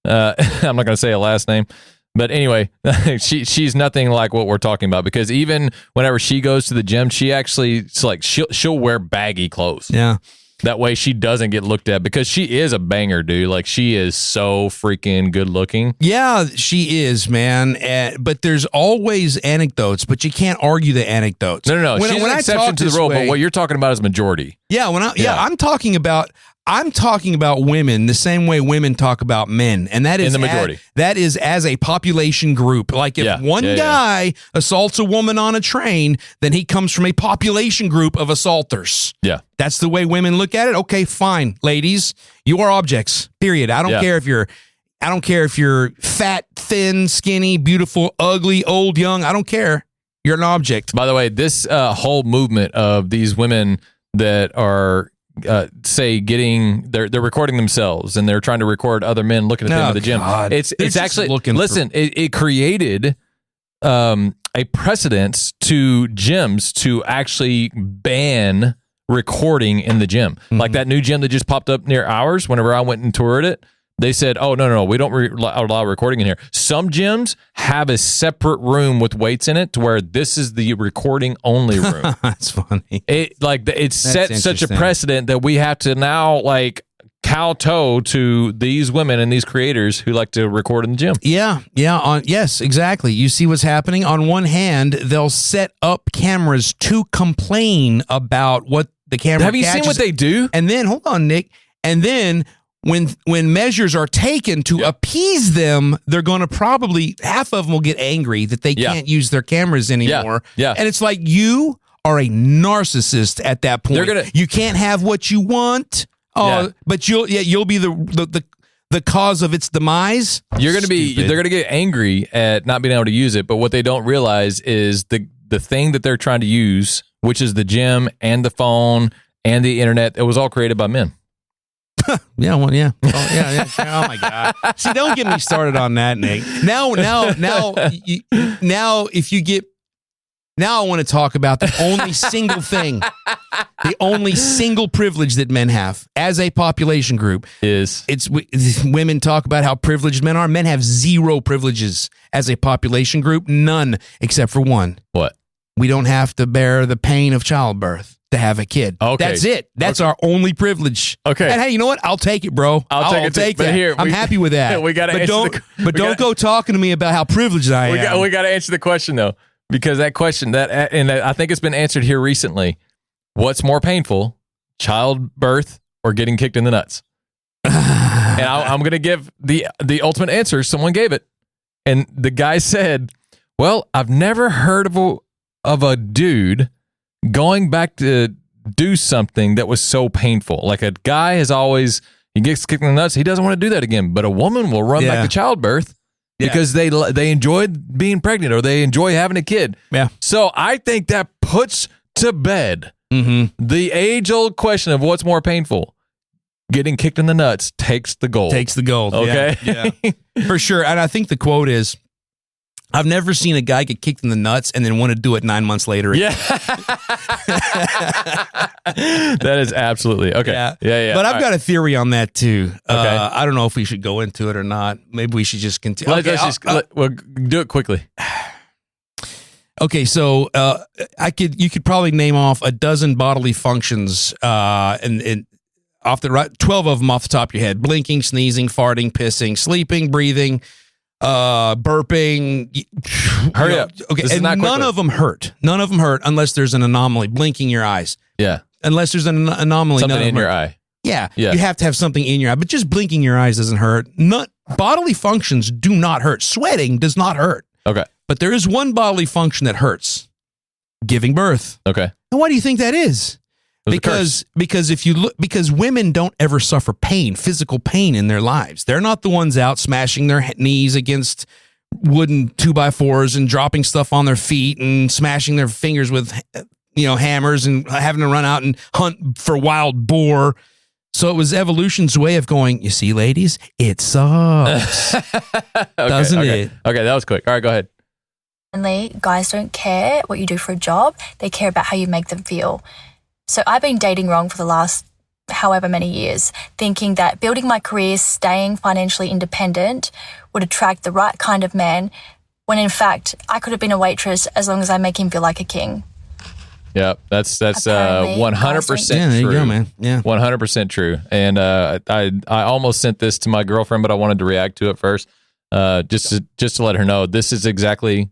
I'm not going to say a last name, but anyway, she's nothing like what we're talking about, because even whenever she goes to the gym, she actually, it's like she'll wear baggy clothes. Yeah. That way she doesn't get looked at, because she is a banger, dude. Like, she is so freaking good looking. Yeah, she is, man. But there's always anecdotes, but you can't argue the anecdotes. No. She's an exception to the rule, but what you're talking about is majority. Yeah, I'm talking about women the same way women talk about men, and that is in the majority. That is as a population group. Like if one guy assaults a woman on a train, then he comes from a population group of assaulters. Yeah, that's the way women look at it. Okay, fine, ladies, you are objects. Period. I don't care if you're fat, thin, skinny, beautiful, ugly, old, young. I don't care. You're an object. By the way, this whole movement of these women that are they're recording themselves and they're trying to record other men looking at them in the gym. God. It's actually it created a precedence to gyms to actually ban recording in the gym. Like that new gym that just popped up near ours. Whenever I went and toured it, they said, "Oh no, we don't allow recording in here." Some gyms have a separate room with weights in it to where this is the recording only room. That's funny. It's set such a precedent that we have to now kowtow to these women and these creators who like to record in the gym. Yeah. Yes, exactly. You see what's happening. On one hand, they'll set up cameras to complain about what the camera Have you seen what they do? And then, hold on, Nick. And then when measures are taken to appease them, they're going to probably, half of them will get angry that they can't use their cameras anymore. Yeah. And it's like, you are a narcissist at that point. You can't have what you want. But you'll be the cause of its demise. They're going to get angry at not being able to use it, but what they don't realize is the thing that they're trying to use, which is the gym and the phone and the internet, it was all created by men. Yeah. Oh my God. See, don't get me started on that, Nick. Now, I want to talk about the only single thing, the only single privilege that men have as a population group women talk about how privileged men are. Men have zero privileges as a population group, none except for one. What? We don't have to bear the pain of childbirth to have a kid. Okay. That's it. That's our only privilege. Okay. And hey, you know what? I'll take it, bro. I'll take that. Here, I'm happy with that. We gotta don't go talking to me about how privileged I am. We got to answer the question though, because that question and I think it's been answered here recently. What's more painful, childbirth or getting kicked in the nuts? And I'm going to give the ultimate answer. Someone gave it, and the guy said, "Well, I've never heard of a dude going back to do something that was so painful. Like a guy he gets kicked in the nuts. He doesn't want to do that again. But a woman will run back to childbirth because they enjoyed being pregnant or they enjoy having a kid. Yeah. So I think that puts to bed the age-old question of what's more painful. Getting kicked in the nuts takes the gold. Okay. Yeah. For sure. And I think the quote is, I've never seen a guy get kicked in the nuts and then want to do it 9 months later. Yeah. That is absolutely okay. Yeah. But I've got a theory on that too. Okay. I don't know if we should go into it or not. Maybe we should just continue. We'll do it quickly. Okay, so you could probably name off a dozen bodily functions and off the right, 12 of them off the top of your head: blinking, sneezing, farting, pissing, sleeping, breathing, burping. Hurry up. Okay, and none of them hurt. None of them hurt unless there's an anomaly. Blinking your eyes. Yeah. Unless there's an anomaly. Something in your eye. Yeah. You have to have something in your eye, but just blinking your eyes doesn't hurt. Bodily functions do not hurt. Sweating does not hurt. Okay. But there is one bodily function that hurts: giving birth. Okay. And why do you think that is? Because if you look, because women don't ever suffer pain, physical pain in their lives. They're not the ones out smashing their knees against wooden 2x4s and dropping stuff on their feet and smashing their fingers with, hammers and having to run out and hunt for wild boar. So it was evolution's way of going, you see, ladies, it sucks. Doesn't it? Okay, that was quick. All right, go ahead. Guys don't care what you do for a job. They care about how you make them feel. So I've been dating wrong for the last however many years, thinking that building my career, staying financially independent would attract the right kind of man, when in fact, I could have been a waitress as long as I make him feel like a king. Yeah, that's 100% yeah, there true. you go, man. Yeah, 100% true. And I almost sent this to my girlfriend, but I wanted to react to it first, just to let her know this is exactly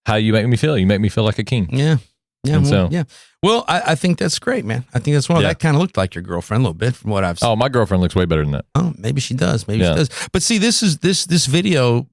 how you make me feel. You make me feel like a king. Yeah. Yeah, well, yeah. Well, I think that's great, man. I think that's that kind of looked like your girlfriend a little bit from what I've seen. Oh, my girlfriend looks way better than that. Oh, maybe she does. Maybe she does. But see, this video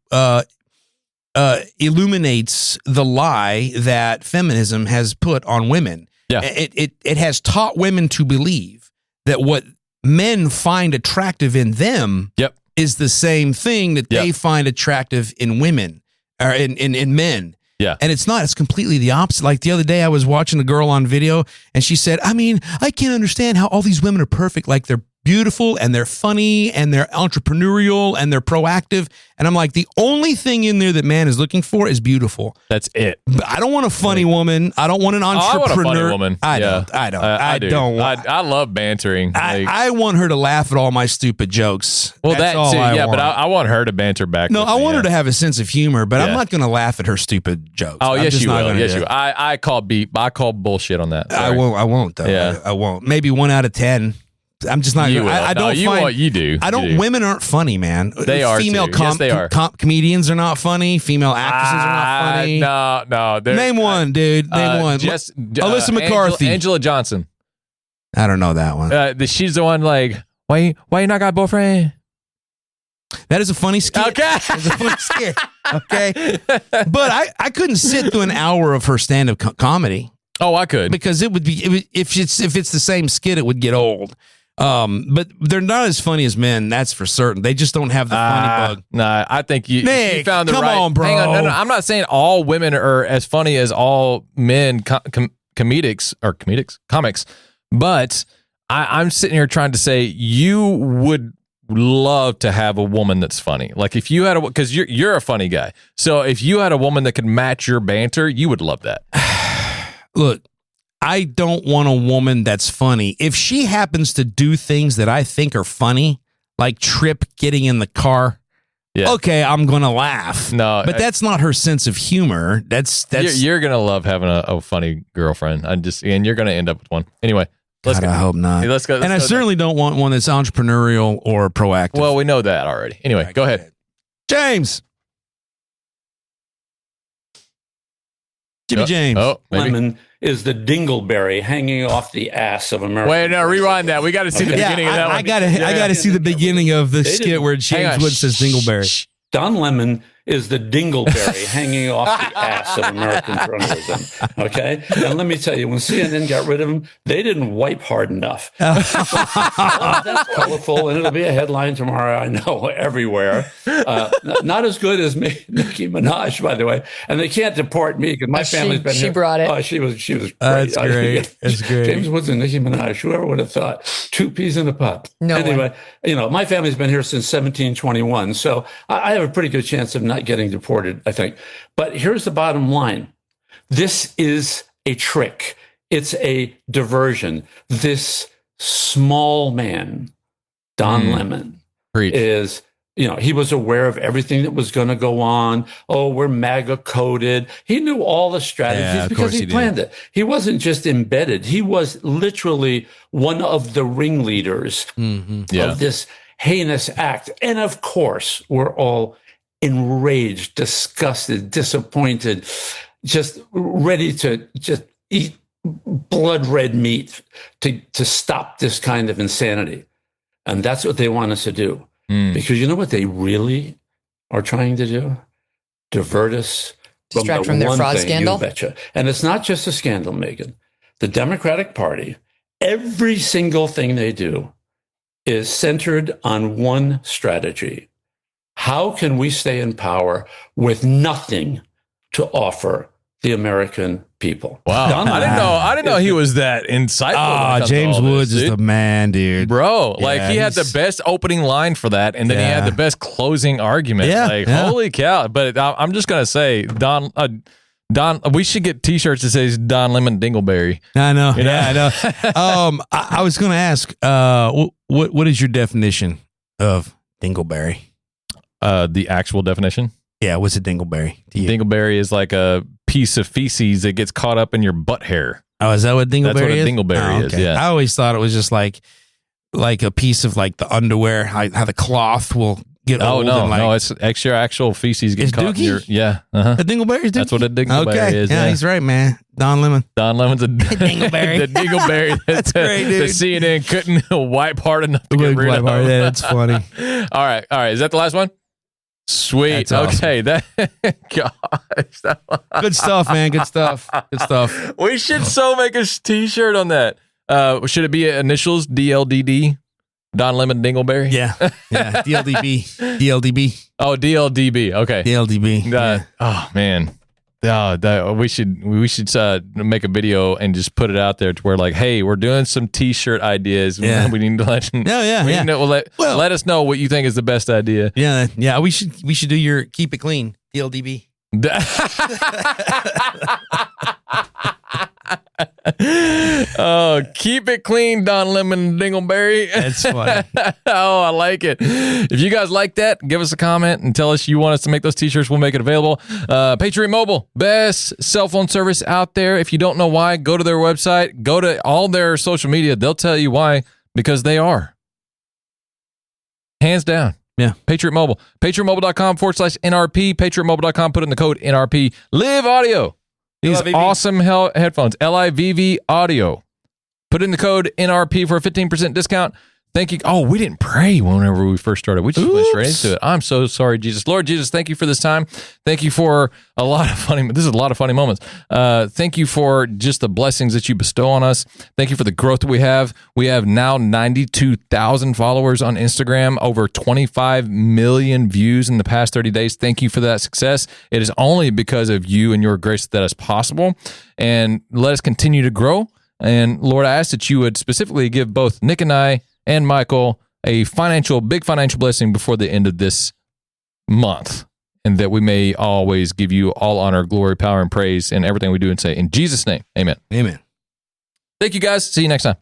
illuminates the lie that feminism has put on women. Yeah. It has taught women to believe that what men find attractive in them is the same thing that they find attractive in women or in men. Yeah. And it's not. It's completely the opposite. Like the other day, I was watching a girl on video and she said, I can't understand how all these women are perfect. Like they're beautiful and they're funny and they're entrepreneurial and they're proactive. And I'm like, the only thing in there that man is looking for is beautiful. That's it. But I don't want a funny woman. I don't want an entrepreneur. I want a funny woman. I don't. I don't. I love bantering. I want her to laugh at all my stupid jokes. Well, That's that too. all But I want her to banter back. No, with I me, want her to have a sense of humor, but I'm not going to laugh at her stupid jokes. Oh, yes, you will. Yes, you will. I call bullshit on that. Sorry. I won't though. Yeah. I won't. Maybe 1 out of 10. I'm just not. You will. I don't. You do. I don't. You do. Women aren't funny, man. They are. Female too. Yes, they are. Comedians are not funny. Female actresses are not funny. No. Name one, dude. Name one. Alyssa McCarthy. Angela Johnson. I don't know that one. She's the one. Like, why you not got a boyfriend? That is a funny skit. Okay. It's a funny skit. Okay. But I couldn't sit through an hour of her stand-up comedy. Oh, I could, because it would be if it's the same skit, it would get old. But they're not as funny as men, that's for certain. They just don't have the funny bug. Nah, I think you found the come right. on, bro. Hang on, no, I'm not saying all women are as funny as all men comics, but I'm sitting here trying to say you would love to have a woman that's funny. Like if you had because you're a funny guy, so if you had a woman that could match your banter, you would love that. Look, I don't want a woman that's funny. If she happens to do things that I think are funny, like Trip getting in the car, okay, I'm going to laugh. No, but that's not her sense of humor. That's you're going to love having a funny girlfriend. And you're going to end up with one. Anyway, let's go. I hope not. Hey, let's go. I certainly don't want one that's entrepreneurial or proactive. Well, we know that already. Anyway, go ahead. James. Jimmy James. Oh, Lemon is the dingleberry hanging off the ass of America. Wait, no, rewind that. We got to see the beginning of that one. I got to see the beginning of the skit where James Wood says dingleberry. Don Lemon is the dingleberry hanging off the ass of American journalism. Okay? And let me tell you, when CNN got rid of him, they didn't wipe hard enough. That's colorful, and it'll be a headline tomorrow, I know, everywhere. Not as good as Nicki Minaj, by the way. And they can't deport me because my family's been here. She brought it. Oh, she was great. That's great. That's great. James Woods and Nicki Minaj, whoever would have thought. 2 peas in a pod. Anyway, my family's been here since 1721, so I have a pretty good chance of not getting deported, I think. But here's the bottom line. This is a trick. It's a diversion. This small man, Don Lemon, is, he was aware of everything that was going to go on. Oh, we're MAGA coded. He knew all the strategies because he planned it. He wasn't just embedded. He was literally one of the ringleaders of this heinous act. And of course, we're all enraged, disgusted, disappointed, just ready to just eat blood red meat to stop this kind of insanity. And that's what they want us to do. Because you know what they really are trying to do? Divert us Distract from their one fraud thing, scandal? You betcha. And it's not just a scandal, Megan. The Democratic Party, every single thing they do is centered on one strategy. How can we stay in power with nothing to offer the American people? Wow. I didn't know he was that insightful. James Woods is the man, dude. Bro, he had the best opening line for that, and then he had the best closing argument. Holy cow. But I'm just going to say, Don, we should get t-shirts that says Don Lemon Dingleberry. I know. I know. I was going to ask, what is your definition of dingleberry? The actual definition? Yeah, what's a dingleberry? Dingleberry is like a piece of feces that gets caught up in your butt hair. Oh, is that what dingleberry is? That's what a dingleberry is, yeah. I always thought it was just like a piece of like the underwear, how the cloth will get old. No, it's actual feces get caught in your... Yeah. Uh-huh. A dingleberry is dookie? That's what a dingleberry is. Yeah, he's right, man. Don Lemon. Don Lemon's a dingleberry. The dingleberry. That's great, dude. The CNN couldn't wipe hard enough to get rid of. Yeah, that's funny. All right. Is that the last one? Sweet. That's okay. Awesome. Good stuff, man. Good stuff. We should make a t-shirt on that. Should it be initials? DLDD? Don Lemon Dingleberry? Yeah. DLDB. Oh, DLDB. Okay. DLDB. Oh man. We should make a video and just put it out there to where hey, we're doing some t-shirt ideas. Yeah. We need to let let us know what you think is the best idea. Yeah. We should do your keep it clean DLDB. Oh, keep it clean, Don Lemon Dingleberry. That's funny. Oh, I like it. If you guys like that, give us a comment and tell us you want us to make those t-shirts. We'll make it available. Patriot Mobile, best cell phone service out there. If you don't know why, go to their website, go to all their social media. They'll tell you why, because they are. Hands down. Yeah. Patriot Mobile. PatriotMobile.com/NRP. PatriotMobile.com. Put in the code NRP. Live Audio. These awesome headphones. LIVV Audio. Put in the code NRP for a 15% discount. Thank you. Oh, we didn't pray whenever we first started. We just went straight into it. I'm so sorry, Jesus. Lord Jesus, thank you for this time. Thank you for a lot of funny moments. Thank you for just the blessings that you bestow on us. Thank you for the growth that we have. We have now 92,000 followers on Instagram, over 25 million views in the past 30 days. Thank you for that success. It is only because of you and your grace that is possible. And let us continue to grow. And Lord, I ask that you would specifically give both Nick and I and Michael a big financial blessing before the end of this month, and that we may always give you all honor, glory, power, and praise in everything we do and say. In Jesus' name, amen. Amen. Thank you, guys. See you next time.